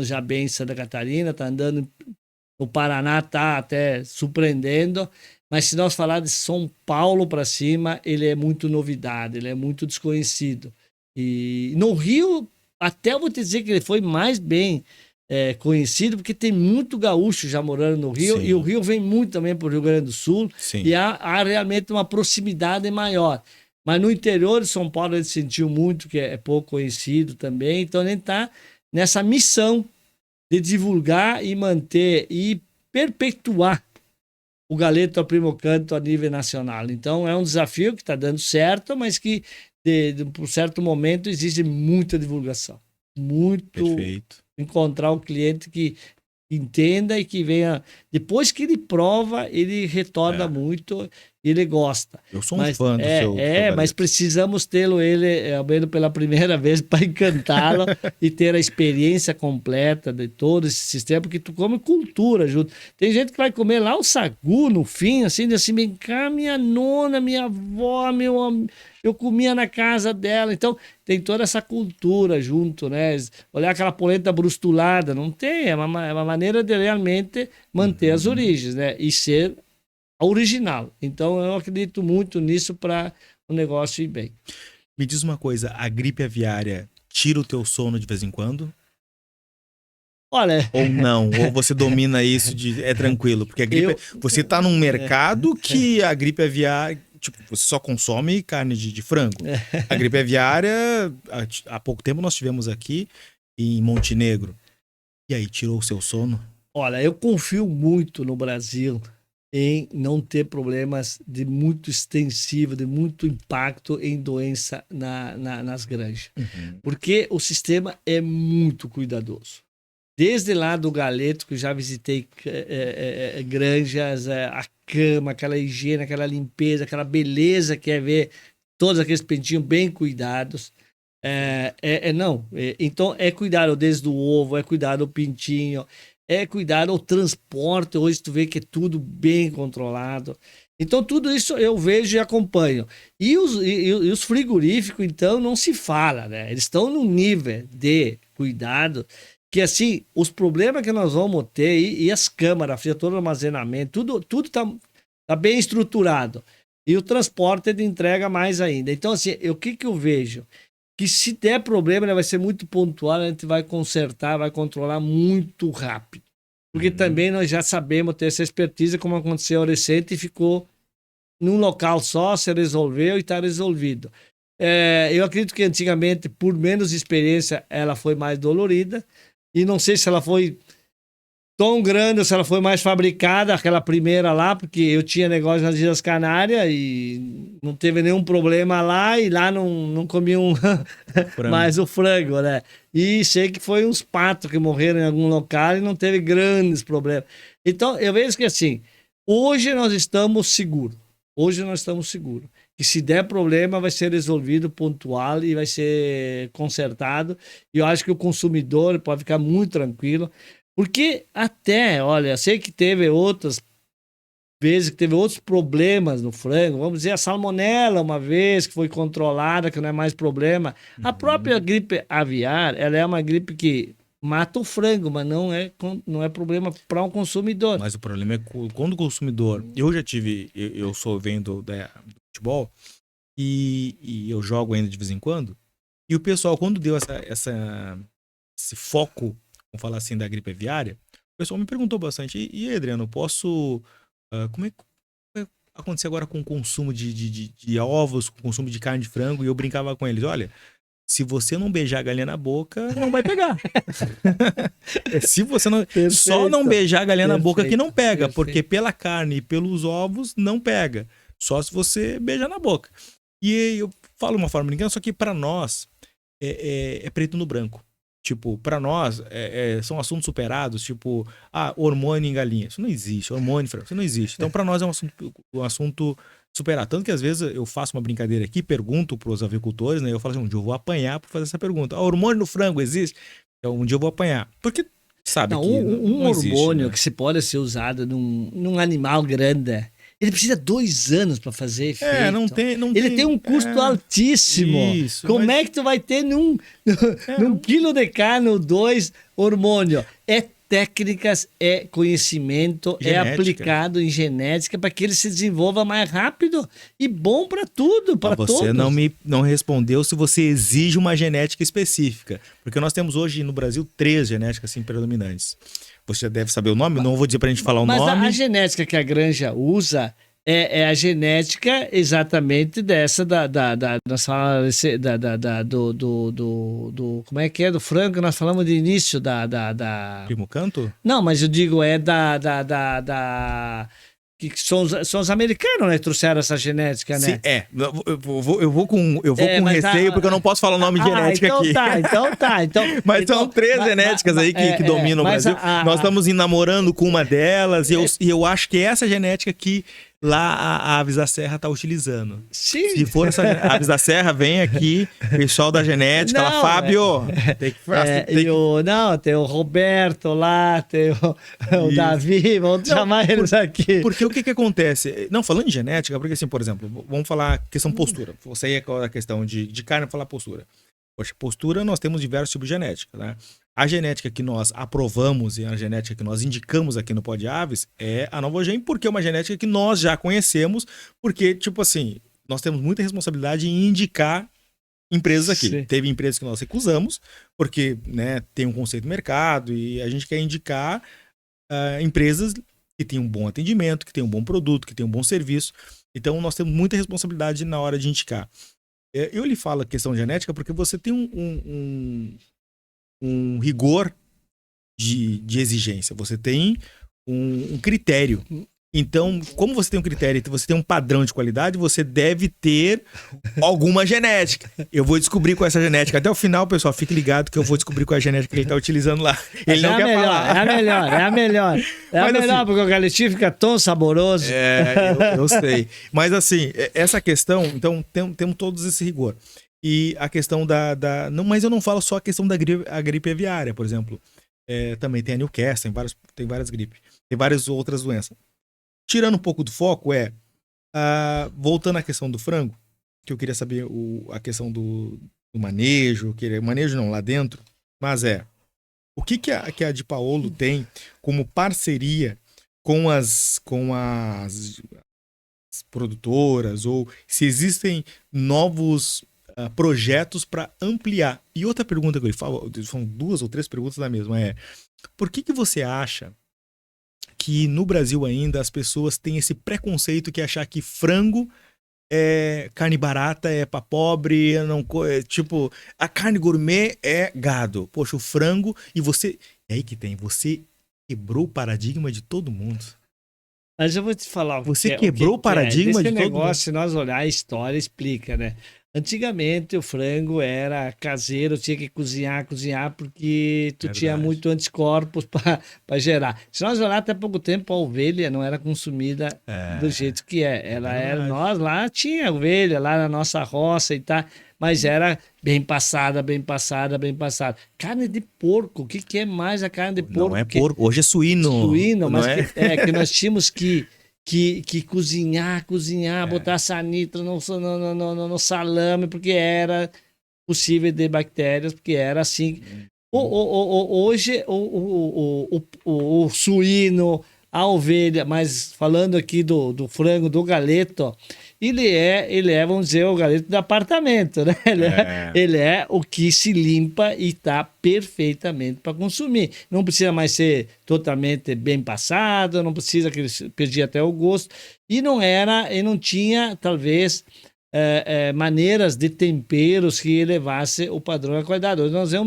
já bem em Santa Catarina, está andando no Paraná, está até surpreendendo, mas se nós falar de São Paulo para cima, ele é muito novidade, ele é muito desconhecido. E no Rio, até eu vou te dizer que ele foi mais bem conhecido, porque tem muito gaúcho já morando no Rio, Sim. e o Rio vem muito também para o Rio Grande do Sul, Sim. e há realmente uma proximidade maior. Mas no interior de São Paulo ele sentiu muito que é pouco conhecido também, então ele está nessa missão de divulgar e manter e perpetuar o Galeto ao Primo Canto a nível nacional. Então é um desafio que está dando certo, mas que por certo momento exige muita divulgação. Perfeito. Encontrar um cliente que entenda e que venha. Depois que ele prova, ele retorna muito e ele gosta. Eu sou um fã do seu mas precisamos tê-lo ele ao menos pela primeira vez para encantá-lo e ter a experiência completa de todo esse sistema, porque tu come cultura junto. Tem gente que vai comer lá o sagu no fim, assim, vem cá, minha nona, minha avó, eu comia na casa dela. Então, tem toda essa cultura junto, né? Olhar aquela polenta brustulada, não tem. É uma maneira de realmente manter as origens, né? E ser original. Então, eu acredito muito nisso para o negócio ir bem. Me diz uma coisa, a gripe aviária tira o teu sono de vez em quando? Olha... Ou não? Ou você domina isso é tranquilo? Porque a gripe... Você tá num mercado que a gripe aviária... Tipo, você só consome carne de frango. A gripe aviária, há pouco tempo nós tivemos aqui em Montenegro. E aí, tirou o seu sono? Olha, eu confio muito no Brasil em não ter problemas de muito extensivo, de muito impacto em doença nas granjas. Porque o sistema é muito cuidadoso. Desde lá do Galeto, que eu já visitei granjas, a cama, aquela higiene, aquela limpeza, aquela beleza que é ver todos aqueles pentinhos bem cuidados. Então, é cuidar desde o ovo, é cuidar do pintinho, é cuidar do transporte. Hoje tu vê que é tudo bem controlado. Então, tudo isso eu vejo e acompanho. E os frigoríficos, então, não se fala, né? Eles estão num nível de cuidado que, assim, os problemas que nós vamos ter e as câmaras, todo o armazenamento, tudo tá bem estruturado. E o transporte de entrega mais ainda. Então, assim, o que eu vejo? Que se der problema, ele vai ser muito pontual, a gente vai consertar, vai controlar muito rápido. Porque também nós já sabemos ter essa expertise, como aconteceu recente, e ficou num local só, se resolveu e está resolvido. Eu acredito que antigamente, por menos experiência, ela foi mais dolorida. E não sei se ela foi tão grande ou se ela foi mais fabricada, aquela primeira lá, porque eu tinha negócio nas Ilhas Canárias e não teve nenhum problema lá, e lá não comiam mais o frango, né? E sei que foi uns patos que morreram em algum local e não teve grandes problemas. Então, eu vejo que assim, hoje nós estamos seguros. Que se der problema vai ser resolvido pontual e vai ser consertado. E eu acho que o consumidor pode ficar muito tranquilo. Porque até, olha, sei que teve outras vezes que teve outros problemas no frango. Vamos dizer, a salmonela uma vez que foi controlada, que não é mais problema. A própria gripe aviar, ela é uma gripe que mata o frango, mas não é problema para um consumidor. Mas o problema é quando o consumidor... Eu sou vendo do futebol e eu jogo ainda de vez em quando. E o pessoal, quando deu esse foco, vamos falar assim, da gripe aviária, o pessoal me perguntou bastante, e Adriano, posso... como é que vai acontecer agora com o consumo de ovos, com o consumo de carne de frango? E eu brincava com eles, olha, se você não beijar a galinha na boca, não vai pegar. Se você não... Perfeito. Só não beijar a galinha na boca que não pega, Perfeito. porque pela carne e pelos ovos não pega. Só se você beijar na boca. E eu falo de uma forma brincando, só que para nós é preto no branco. Tipo, para nós são assuntos superados, tipo, hormônio em galinha. Isso não existe. Hormônio em frango, isso não existe. Então, para nós é um assunto superado. Tanto que às vezes eu faço uma brincadeira aqui, pergunto para os avicultores, né? Eu falo assim, um dia eu vou apanhar por fazer essa pergunta. Hormônio no frango existe? Então, um dia eu vou apanhar. Porque sabe Não, que um não existe, hormônio né? que se pode ser usado num animal grande Ele precisa 2 anos para fazer efeito. Não tem. Ele tem um custo altíssimo. Isso, Como mas- é que tu vai ter num quilo de carne ou 2 hormônio? É técnicas, é conhecimento, é Genética. aplicado em genética para que ele se desenvolva mais rápido e bom para tudo, para Mas todos. você não respondeu se você exige uma genética específica. Porque nós temos hoje no Brasil 3 genéticas assim, predominantes. Você deve saber o nome, não vou dizer pra gente falar o Mas nome. a genética que a Granja usa é a genética exatamente dessa nós falamos do como é que é do frango que nós falamos de início da Primo Canto? não, mas eu digo é que são os americanos, né, que trouxeram essa genética, né? Sim, eu vou com mas receio, porque eu não posso falar o nome de genética então aqui. Tá. Então, Mas então, são 3 genéticas aí que dominam o mas Brasil. Nós estamos namorando com uma delas e eu acho que é essa genética que lá a Aves da Serra está utilizando. sim. Se for essa Aves da Serra, vem aqui, pessoal da genética, Não, lá, Fábio, tem que tem o Roberto lá, tem o Isso. Davi, vamos chamar eles aqui. Porque o que acontece? Não, falando em genética, porque assim, por exemplo, vamos falar questão postura. Você aí é a questão de carne, falar postura. Poxa, postura nós temos diversos tipos de genética, né? A genética que nós aprovamos e a genética que nós indicamos aqui no Pod Aves é a Novogen, porque é uma genética que nós já conhecemos, porque, tipo assim, nós temos muita responsabilidade em indicar empresas aqui. Sim. Teve empresas que nós recusamos, porque, né, tem um conceito de mercado e a gente quer indicar empresas que têm um bom atendimento, que têm um bom produto, que têm um bom serviço. Então, nós temos muita responsabilidade na hora de indicar. Eu lhe falo a questão genética porque você tem um rigor de exigência, você tem um critério. Então, como você tem um critério e você tem um padrão de qualidade, você deve ter alguma genética. Eu vou descobrir qual é essa genética. Até o final, pessoal, fique ligado que eu vou descobrir qual é a genética que ele está utilizando lá. Ele não quer falar. É a melhor. Mas, assim, Porque o galetinho fica tão saboroso. Eu sei. Mas assim, essa questão, então, temos todos esse rigor. E a questão não, mas eu não falo só a questão da gripe aviária, por exemplo. Também tem a Newcastle, tem várias gripes. Tem várias outras doenças. Tirando um pouco do foco, voltando à questão do frango, que eu queria saber a questão do manejo, manejo não, lá dentro, mas o que a Di Paolo tem como parceria com as produtoras, ou se existem novos projetos para ampliar. E outra pergunta que ele fala, são 2 ou 3 perguntas da mesma, por que você acha que no Brasil ainda as pessoas têm esse preconceito que é achar que frango é carne barata, é pra pobre, tipo, a carne gourmet é gado. Poxa, o frango, e você... É aí que tem, você quebrou o paradigma de todo mundo. Mas eu vou te falar. Você quebrou o paradigma de todo mundo. Negócio, se nós olhar a história, explica, né? Antigamente o frango era caseiro, tinha que cozinhar, porque tu tinha muito anticorpos para gerar. Se nós olhar até pouco tempo, a ovelha não era consumida do jeito que é. Ela era, nós lá tinha ovelha, lá na nossa roça e tal, mas era bem passada. Carne de porco, o que é mais a carne de porco? Não é porco, hoje é suíno. Suíno, mas que nós tínhamos que cozinhar, botar sanitra no salame, porque era possível de bactérias, porque era assim. Hoje, o suíno, a ovelha, mas falando aqui do frango, do galeto, ele é, vamos dizer, o galeto do apartamento, né? Ele é o que se limpa e está perfeitamente para consumir. Não precisa mais ser totalmente bem passado, não precisa que ele perdia até o gosto. E não tinha, talvez, maneiras de temperos que elevasse o padrão da qualidade. Hoje nós vemos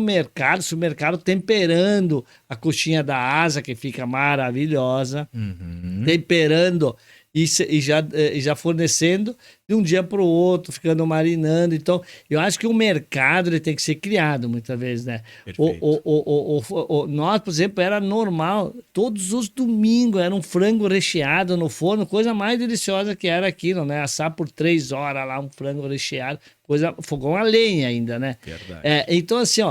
o mercado temperando a coxinha da asa, que fica maravilhosa, temperando e já fornecendo de um dia para o outro, ficando marinando. Então, eu acho que o mercado ele tem que ser criado muitas vezes, né? Nós, por exemplo, era normal, todos os domingos era um frango recheado no forno, coisa mais deliciosa que era aquilo, né? Assar por 3 horas lá um frango recheado, fogão a lenha ainda, né? Verdade. Então, assim,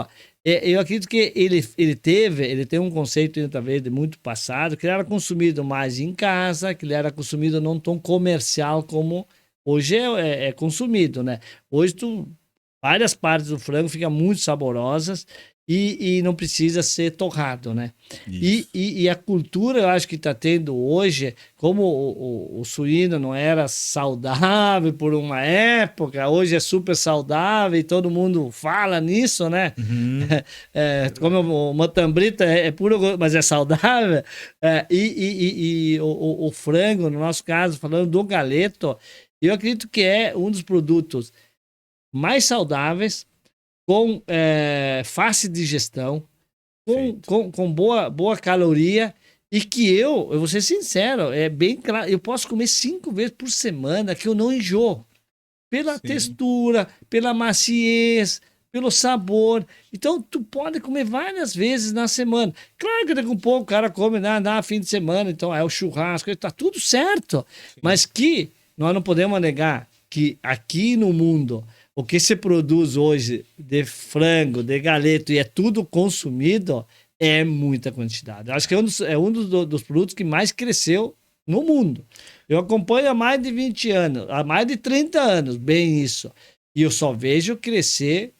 Eu acredito que ele tem um conceito talvez de muito passado, que ele era consumido mais em casa, que ele era consumido não tão comercial como hoje é consumido, né? Hoje várias partes do frango ficam muito saborosas e não precisa ser torrado, né? E a cultura, eu acho que está tendo hoje, como o suíno não era saudável por uma época, hoje é super saudável e todo mundo fala nisso, né? Uhum. Como o motambrita é puro, mas é saudável. O frango, no nosso caso, falando do galeto, eu acredito que é um dos produtos mais saudáveis, com fácil digestão, com boa caloria, e que eu vou ser sincero, é bem claro, eu posso comer 5 vezes por semana que eu não enjoo. Pela textura, pela maciez, pelo sabor. Então, tu pode comer várias vezes na semana. Claro que daqui a um pouco o cara come na fim de semana, então é o churrasco, tá tudo certo. Sim. Mas que nós não podemos negar que aqui no mundo, o que se produz hoje de frango, de galeto, e é tudo consumido, é muita quantidade. Acho que é um dos produtos que mais cresceu no mundo. Eu acompanho há mais de 20 anos, há mais de 30 anos, bem isso. E eu só vejo crescer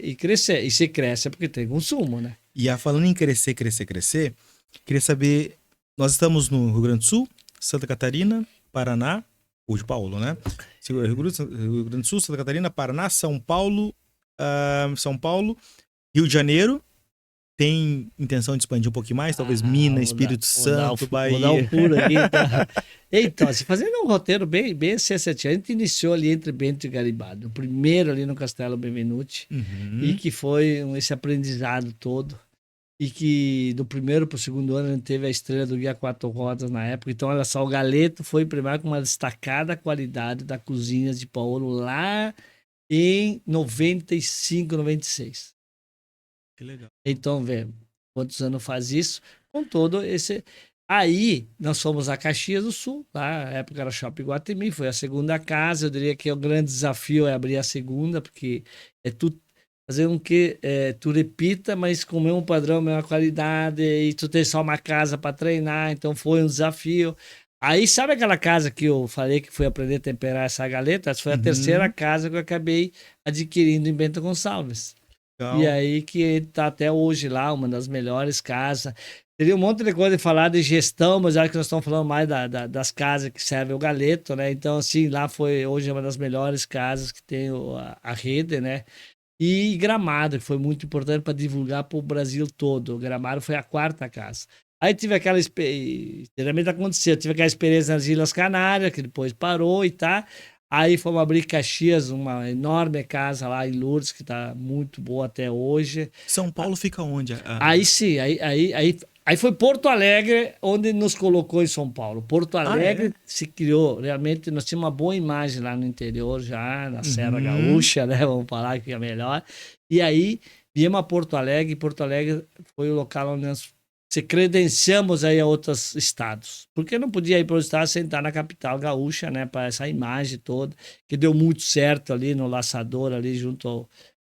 e crescer. E se cresce é porque tem consumo, né? E falando em crescer, queria saber, nós estamos no Rio Grande do Sul, Santa Catarina, Paraná, ou de Paulo, né? Rio Grande do Sul, Santa Catarina, Paraná, São Paulo, Rio de Janeiro. Tem intenção de expandir um pouquinho mais? Talvez Minas, Espírito Santo, Bahia. Vou dar um pulo aqui. Tá? Então, assim, fazendo um roteiro bem C7, a gente iniciou ali entre Bento e Garibaldi. O primeiro ali no Castelo Benvenuti. E que foi esse aprendizado todo. E que do primeiro para o segundo ano a gente teve a estrela do Guia 4 Rodas na época. Então, olha só, o galeto foi premiado com uma destacada qualidade da Cozinhas de Paulo lá em 95, 96. Que legal. Então, vê quantos anos faz isso, com todo esse... Aí, nós fomos a Caxias do Sul, lá, na época era Shopping Guatemi, foi a segunda casa, eu diria que o grande desafio é abrir a segunda, porque é tudo fazer com que tu repita, mas com o mesmo padrão, mesma qualidade, e tu tem só uma casa para treinar, então foi um desafio. Aí, sabe aquela casa que eu falei que fui aprender a temperar essa galeta? Essa foi a terceira casa que eu acabei adquirindo em Bento Gonçalves. Legal. E aí que tá até hoje lá, uma das melhores casas. Teria um monte de coisa de falar de gestão, mas acho que nós estamos falando mais das casas que servem o galeto, né? Então, assim, lá foi hoje uma das melhores casas que tem a rede, né? E Gramado, que foi muito importante para divulgar para o Brasil todo. Gramado foi a 4ª casa. Aí tive aquela experiência, geralmente aconteceu, tive aquela experiência nas Ilhas Canárias, que depois parou e tá. Aí fomos abrir Caxias, uma enorme casa lá em Lourdes, que está muito boa até hoje. São Paulo fica onde? Aí sim, aí foi Porto Alegre, onde nos colocou em São Paulo. Porto Alegre se criou, realmente, nós tínhamos uma boa imagem lá no interior já, na Serra Gaúcha, né? Vamos falar que é melhor. E aí, viemos a Porto Alegre, e Porto Alegre foi o local onde nós se credenciamos aí a outros estados. Porque não podia ir para os estados sem estar na capital gaúcha, né? Para essa imagem toda, que deu muito certo ali no Laçador, ali junto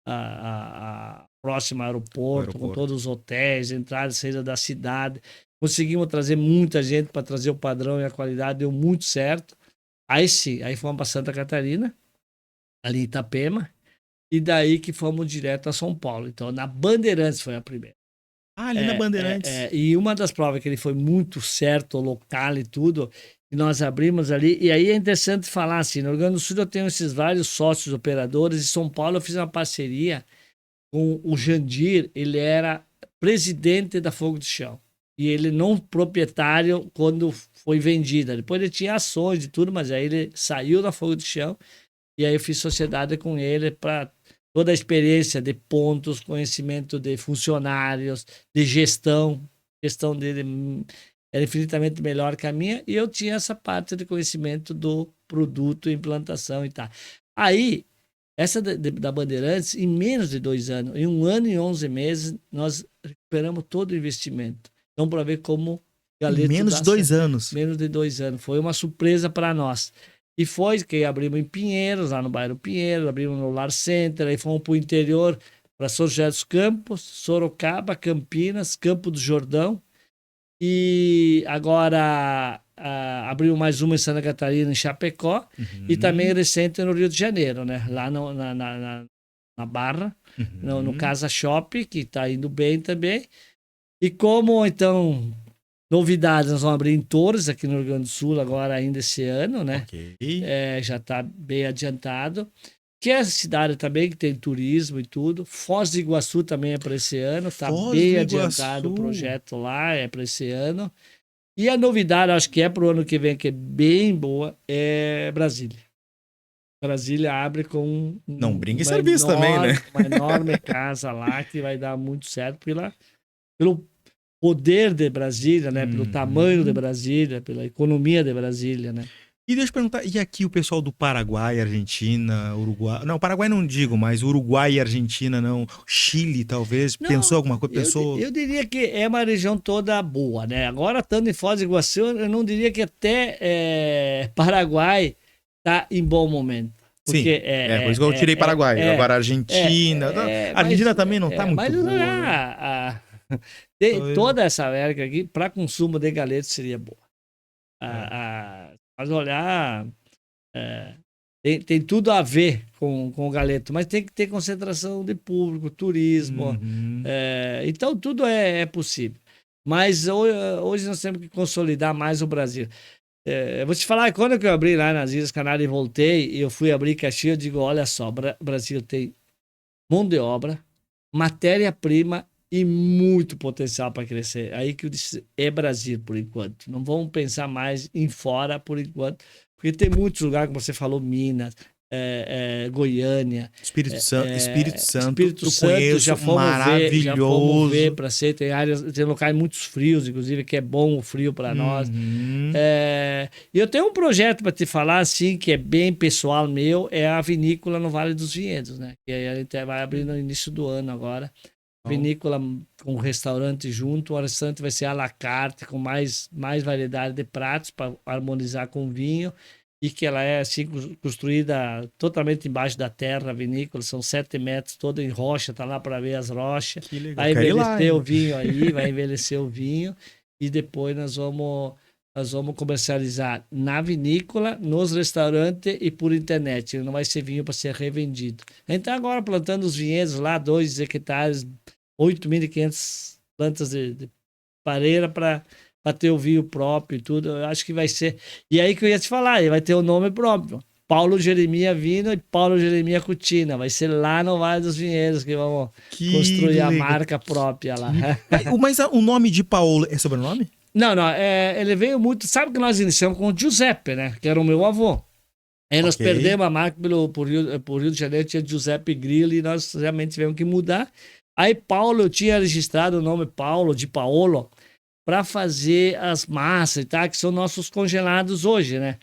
ao próximo aeroporto, com todos os hotéis, entrada e saída da cidade. Conseguimos trazer muita gente para trazer o padrão e a qualidade, deu muito certo. Aí sim, aí fomos para Santa Catarina, ali em Itapema, e daí que fomos direto a São Paulo. Então, na Bandeirantes foi a primeira. Ali na Bandeirantes. E uma das provas que ele foi muito certo, local e tudo, e nós abrimos ali, e aí é interessante falar assim, no Rio Grande do Sul eu tenho esses vários sócios operadores, e São Paulo eu fiz uma parceria com o Jandir, ele era presidente da Fogo de Chão, e ele não proprietário quando foi vendida, depois ele tinha ações e tudo, mas aí ele saiu da Fogo de Chão, e aí eu fiz sociedade com ele para toda a experiência de pontos, conhecimento de funcionários, de gestão dele era infinitamente melhor que a minha, e eu tinha essa parte de conhecimento do produto, implantação e tal. Aí, essa da Bandeirantes, em menos de 2 anos, em 1 ano e 11 meses, nós recuperamos todo o investimento. Então, para ver como Galeto menos de 2 anos. Menos de 2 anos. Foi uma surpresa para nós. E foi que abrimos em Pinheiros, lá no bairro Pinheiros, abrimos no Lar Center, aí fomos para o interior, para São José dos Campos, Sorocaba, Campinas, Campo do Jordão. E agora abriu mais uma em Santa Catarina, em Chapecó. E também recente no Rio de Janeiro, né? Lá na Barra, no Casa Shop, que está indo bem também. E como, então, novidades, nós vamos abrir em Torres, aqui no Rio Grande do Sul, agora ainda esse ano, né? Ok. Já está bem adiantado. Que é a cidade também que tem turismo e tudo. Foz do Iguaçu também é para esse ano. Está bem adiantado o projeto lá, é para esse ano. E a novidade, acho que é para o ano que vem, que é bem boa, é Brasília. Brasília abre com Não brinca em serviço também, né? Uma enorme casa lá que vai dar muito certo pelo poder de Brasília, né? Pelo tamanho de Brasília, pela economia de Brasília, né? E deixa eu perguntar, e aqui o pessoal do Paraguai, Argentina, Uruguai... Não, Paraguai não digo, mas Uruguai e Argentina não. Chile, talvez. Não, pensou alguma coisa? Pensou... Eu diria que é uma região toda boa, né? Agora, estando em Foz do Iguaçu, eu não diria que até Paraguai está em bom momento. Porque sim, por isso que eu tirei Paraguai. Agora, Argentina... a Argentina também não está muito mas, boa. Toda essa América aqui, para consumo de galeto, seria boa. Mas olhar, tem tudo a ver com o galeto, mas tem que ter concentração de público, turismo. Então, tudo é possível. Mas hoje nós temos que consolidar mais o Brasil. Eu vou te falar, quando eu abri lá nas Ilhas Canárias e voltei, eu fui abrir Caxias, eu digo, olha só, Brasil tem mão de obra, matéria-prima e muito potencial para crescer. Aí que eu disse, é Brasil por enquanto. Não vamos pensar mais em fora por enquanto, porque tem muitos lugares, como você falou, Minas, Goiânia, Espírito Santo, Espírito Santo, já fomos ver para ser, tem locais muito frios, inclusive, que é bom o frio para nós. E eu tenho um projeto para te falar, assim, que é bem pessoal meu, é a vinícola no Vale dos Vinhedos, né? Que a gente vai abrir no início do ano agora. Vinícola com restaurante junto, o restaurante vai ser à la carte, com mais variedade de pratos para harmonizar com o vinho, e que ela é assim construída totalmente embaixo da terra, a vinícola, são 7 metros, toda em rocha, tá lá para ver as rochas. Que legal. Vai envelhecer o vinho aí, vai envelhecer o vinho, e depois nós vamos comercializar na vinícola, nos restaurantes e por internet. Não vai ser vinho para ser revendido. A gente está agora plantando os vinhedos lá, 2 hectares, 8.500 plantas de pareira para ter o vinho próprio e tudo. Eu acho que vai ser... E aí que eu ia te falar, vai ter o nome próprio. Paulo Jeremia Vino e Paulo Jeremia Cutina. Vai ser lá no Vale dos Vinhedos que vamos construir a marca própria lá. Mas o nome de Paulo é sobrenome? Não, ele veio muito... Sabe que nós iniciamos com o Giuseppe, né? Que era o meu avô. Aí nós perdemos a marca por Rio de Janeiro, tinha Giuseppe Grillo, e nós realmente tivemos que mudar. Aí Paulo, eu tinha registrado o nome Paulo, de Paolo, para fazer as massas e tal, que são nossos congelados hoje, né?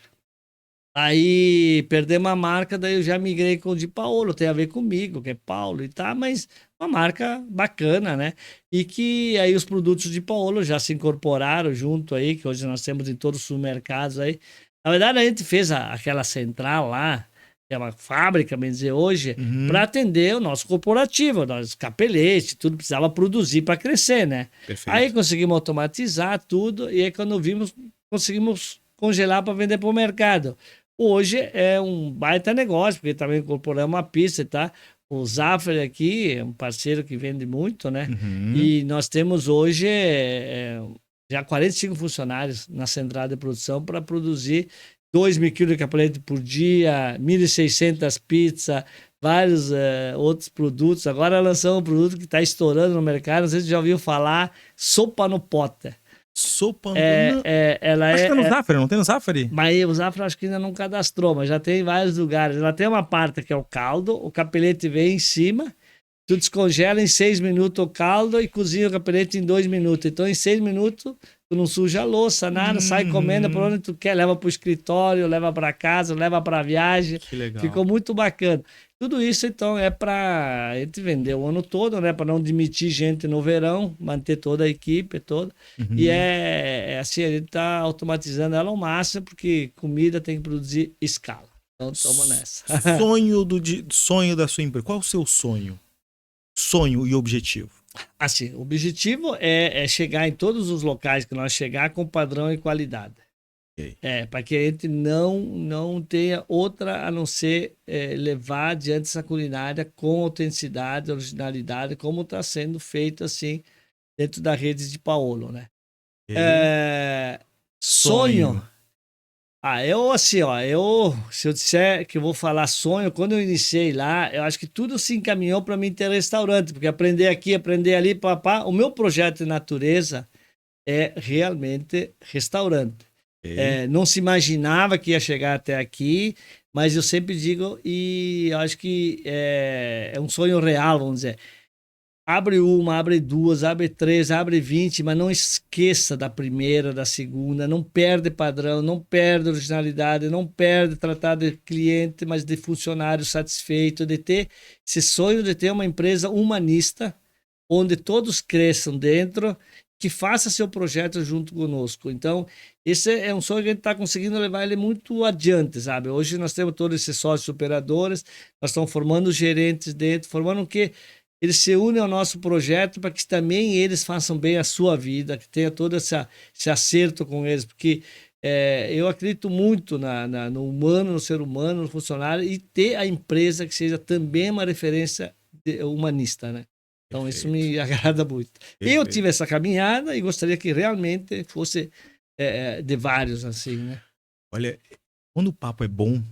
Aí perdemos a marca, daí eu já migrei com o de Paolo, tem a ver comigo, que é Paulo e tal, mas uma marca bacana, né? E que aí os produtos de Paolo já se incorporaram junto aí, que hoje nós temos em todos os supermercados aí. Na verdade, a gente fez aquela central lá, que é uma fábrica, bem dizer, hoje, para atender o nosso corporativo, nós capelete, tudo precisava produzir para crescer, né? Perfeito. Aí conseguimos automatizar tudo, e aí quando vimos, conseguimos congelar para vender para o mercado. Hoje é um baita negócio, porque também incorporamos uma pista, tá? O Zafra aqui é um parceiro que vende muito, né? E nós temos hoje já 45 funcionários na central de produção para produzir 2.000 quilos de capelete por dia, 1.600 pizzas, vários outros produtos. Agora lançamos um produto que está estourando no mercado, não sei se você já ouviu falar, sopa no pote. Sopa no... Ela acho que é no Zafari, não tem no Zafari? Mas o Zafari acho que ainda não cadastrou, mas já tem em vários lugares. Ela tem uma parte que é o caldo, o capelete vem em cima, tu descongela em 6 minutos o caldo e cozinha o capelete em 2 minutos. Então, em 6 minutos, tu não suja a louça, nada, sai comendo por onde tu quer, leva pro escritório, leva para casa, leva para viagem. Que legal. Ficou muito bacana. Tudo isso, então, é para a gente vender o ano todo, né? Para não demitir gente no verão, manter toda a equipe toda. E é assim, a gente está automatizando ela ao máximo, porque comida tem que produzir escala. Então, estamos nessa. Sonho da sua empresa. Qual é o seu sonho? sonho e objetivo? Assim, o objetivo é chegar em todos os locais que nós chegar com padrão e qualidade. Ok. Para que a gente não tenha outra a não ser levar adiante essa culinária com autenticidade, originalidade, como está sendo feito assim dentro da rede de Paolo, né? Ok. Sonho. Eu assim, se eu disser que eu vou falar sonho, quando eu iniciei lá, eu acho que tudo se encaminhou para mim ter restaurante, porque aprender aqui, aprender ali, papá, o meu projeto de natureza é realmente restaurante. Ok. Não se imaginava que ia chegar até aqui, mas eu sempre digo, e eu acho que é um sonho real, vamos dizer. Abre uma, abre duas, abre três, abre 20, mas não esqueça da primeira, da segunda, não perde padrão, não perde originalidade, não perde tratar de cliente, mas de funcionário satisfeito, de ter esse sonho de ter uma empresa humanista, onde todos cresçam dentro, que faça seu projeto junto conosco. Então, esse é um sonho que a gente está conseguindo levar ele muito adiante, sabe? Hoje nós temos todos esses sócios operadores, nós estamos formando gerentes dentro, formando o quê? Eles se unem ao nosso projeto para que também eles façam bem a sua vida, que tenha todo esse acerto com eles, porque eu acredito muito no humano, no ser humano, no funcionário, e ter a empresa que seja também uma referência humanista, né? Então, isso me agrada muito. Eu tive essa caminhada e gostaria que realmente fosse de vários, assim, né? Olha, quando o papo é bom,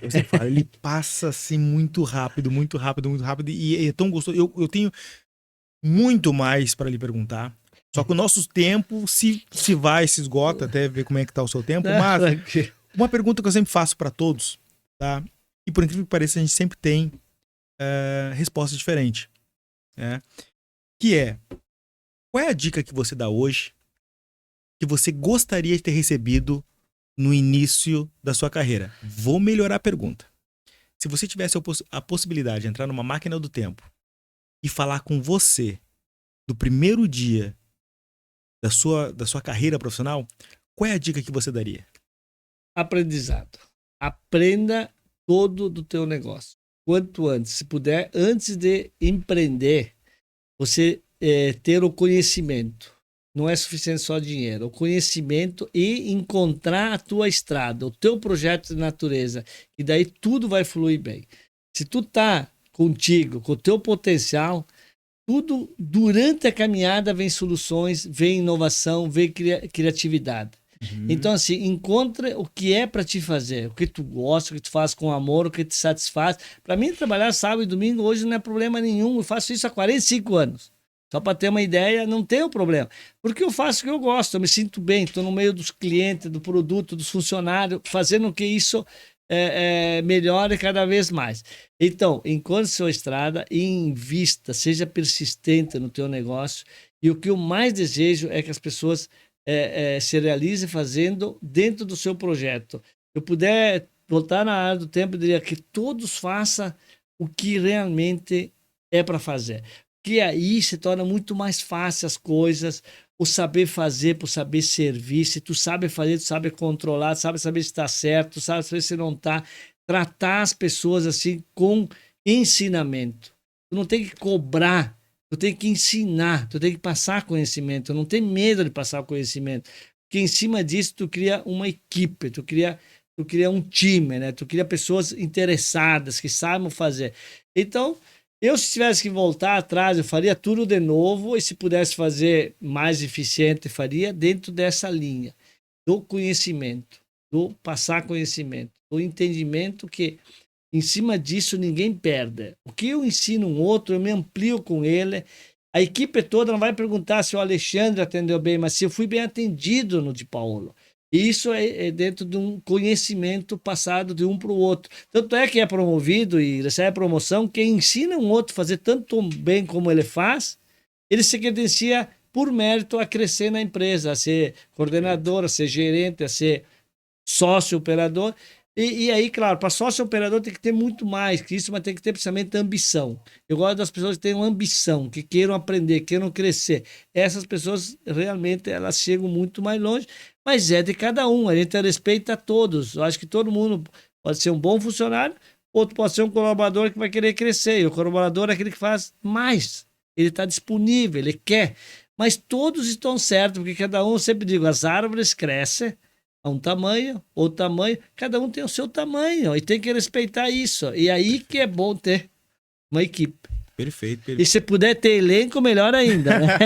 você fala, ele passa assim muito rápido, muito rápido, muito rápido, e é tão gostoso. Eu tenho muito mais para lhe perguntar. Só que o nosso tempo se vai, se esgota, até ver como é que tá o seu tempo. Mas uma pergunta que eu sempre faço para todos, tá? E por incrível que pareça, a gente sempre tem resposta diferente, né? Que qual é a dica que você dá hoje que você gostaria de ter recebido no início da sua carreira? Vou melhorar a pergunta. Se você tivesse a possibilidade de entrar numa máquina do tempo e falar com você do primeiro dia da sua carreira profissional, qual é a dica que você daria? Aprendizado. Aprenda todo do teu negócio. Quanto antes. Se puder, antes de empreender, você ter o conhecimento. Não é suficiente só dinheiro. O conhecimento e encontrar a tua estrada, o teu projeto de natureza. E daí tudo vai fluir bem. Se tu tá contigo, com o teu potencial, tudo durante a caminhada vem soluções, vem inovação, vem criatividade. Então, assim, encontre o que é para te fazer, o que tu gosta, o que tu faz com amor, o que te satisfaz. Para mim, trabalhar sábado e domingo hoje não é problema nenhum. Eu faço isso há 45 anos. Só para ter uma ideia, não tenho problema. Porque eu faço o que eu gosto, eu me sinto bem, estou no meio dos clientes, do produto, dos funcionários, fazendo que isso melhore cada vez mais. Então, encontre sua estrada e invista, seja persistente no teu negócio. E o que eu mais desejo é que as pessoas se realizem fazendo dentro do seu projeto. Se eu puder voltar na área do tempo, eu diria que todos façam o que realmente é para fazer. Que aí se torna muito mais fácil as coisas, o saber fazer, por saber servir. Se tu sabe fazer, tu sabe controlar, tu sabe saber se está certo, tu sabe saber se não está. Tratar as pessoas assim com ensinamento. Tu não tem que cobrar, tu tem que ensinar, tu tem que passar conhecimento. Não tem medo de passar conhecimento. Porque em cima disso tu cria uma equipe, tu cria um time, né? Tu cria pessoas interessadas, que sabem fazer. Então, se tivesse que voltar atrás, eu faria tudo de novo, e se pudesse fazer mais eficiente, faria dentro dessa linha do conhecimento, do passar conhecimento, do entendimento que em cima disso ninguém perde. O que eu ensino um outro, eu me amplio com ele. A equipe toda não vai perguntar se o Alexandre atendeu bem, mas se eu fui bem atendido no de Paolo. Isso é dentro de um conhecimento passado de um para o outro. Tanto é que é promovido e recebe promoção, quem ensina um outro a fazer tanto bem como ele faz, ele se credencia por mérito a crescer na empresa, a ser coordenador, a ser gerente, a ser sócio operador. E aí, claro, para sócio operador tem que ter muito mais que isso, mas tem que ter precisamente ambição. Eu gosto das pessoas que tenham ambição, que queiram aprender, queiram crescer. Essas pessoas realmente elas chegam muito mais longe, mas é de cada um. A gente respeita todos. Eu acho que todo mundo pode ser um bom funcionário outro pode ser um colaborador que vai querer crescer, e o colaborador é aquele que faz mais. Ele está disponível, ele quer. Mas todos estão certos, porque cada um, eu sempre digo, as árvores crescem a um tamanho, outro tamanho, cada um tem o seu tamanho, e tem que respeitar isso. E aí que é bom ter uma equipe. Perfeito. E se puder ter elenco, melhor ainda, né?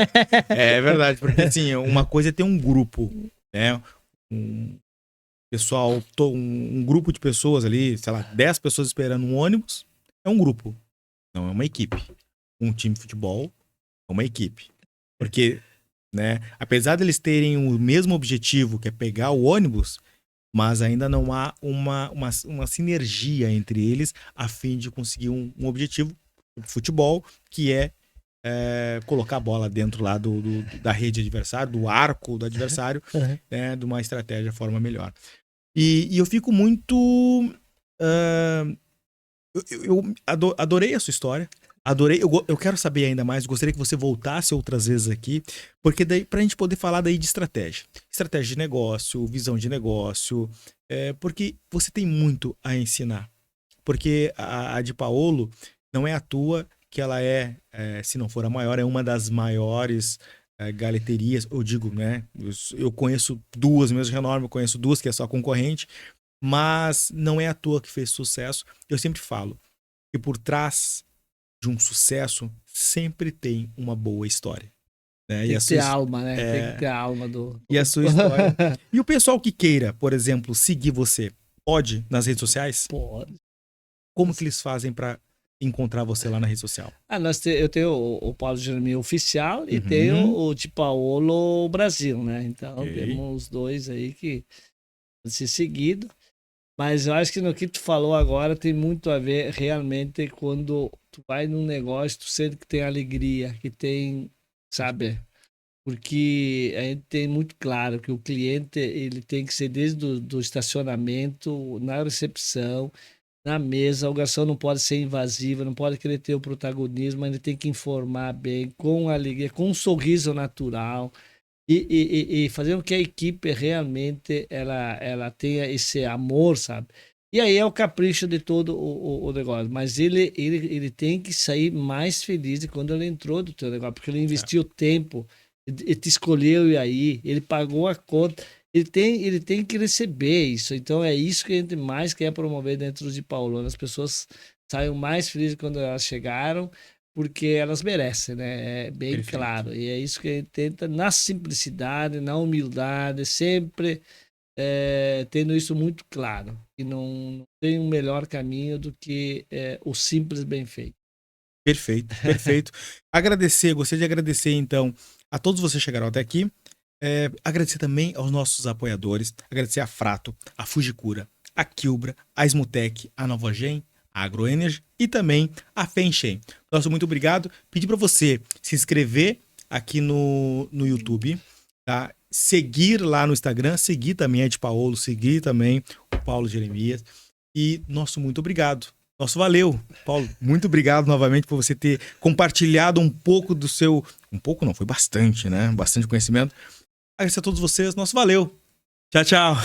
É verdade, porque assim, uma coisa é ter um grupo, né? Um pessoal, um grupo de pessoas ali, sei lá, 10 pessoas esperando um ônibus, é um grupo, não é uma equipe. Um time de futebol é uma equipe. Porque, né, apesar deles terem o mesmo objetivo, que é pegar o ônibus, mas ainda não há uma sinergia entre eles a fim de conseguir um objetivo, futebol, que é colocar a bola dentro lá da rede adversária, do arco do adversário, né, de uma estratégia, forma melhor. E eu fico muito... eu adorei a sua história. Adorei, eu quero saber ainda mais, gostaria que você voltasse outras vezes aqui, porque daí, pra gente poder falar daí de estratégia. Estratégia de negócio, visão de negócio, porque você tem muito a ensinar. Porque a de Paolo não é à toa que ela se não for a maior, é uma das maiores galeterias, eu digo, né? Eu conheço duas, mesmo renome, eu conheço duas que é só concorrente, mas não é à toa que fez sucesso. Eu sempre falo que por trás de um sucesso sempre tem uma boa história. Né? Tem que ter alma, né? Tem que ter a alma do... E a sua história. E o pessoal que queira, por exemplo, seguir você, pode nas redes sociais? Pode. Como que eles fazem para encontrar você lá na rede social? Eu tenho o Paulo Jeremias Oficial e tenho o de Paolo Brasil, né? Então temos os dois aí que podem ser seguidos. Mas eu acho que no que tu falou agora tem muito a ver realmente quando tu vai num negócio, tu sente que tem alegria, que tem, sabe? Porque a gente tem muito claro que o cliente ele tem que ser desde do estacionamento, na recepção, na mesa, o garçom não pode ser invasivo, não pode querer ter o protagonismo, ele tem que informar bem, com alegria, com um sorriso natural. E fazer com que a equipe realmente ela tenha esse amor, sabe? E aí é o capricho de todo o negócio. Mas ele tem que sair mais feliz de quando ele entrou do teu negócio, porque ele investiu tempo, ele te escolheu e aí, ele pagou a conta. Ele tem que receber isso. Então é isso que a gente mais quer promover dentro de Paolo. As pessoas saiam mais felizes quando elas chegaram, porque elas merecem, né? É bem Perfeito. claro. E é isso que a gente tenta, na simplicidade, na humildade, sempre tendo isso muito claro. E não tem um melhor caminho do que o simples bem feito. Perfeito. Gostaria de agradecer, então, a todos vocês que chegaram até aqui. Agradecer também aos nossos apoiadores. Agradecer a Frato, a Fujikura, a Kilbra, a Smutec, a Novogen, a Agroenergy e também a Fenshen. Nosso muito obrigado. Pedir para você se inscrever aqui no YouTube, tá? Seguir lá no Instagram, seguir também a de Paolo, seguir também o Paulo Jeremias. E nosso muito obrigado. Nosso valeu, Paulo. Muito obrigado novamente por você ter compartilhado um pouco do seu... Um pouco não, foi bastante, né? Bastante conhecimento. Agradecer a todos vocês. Nosso valeu. Tchau, tchau.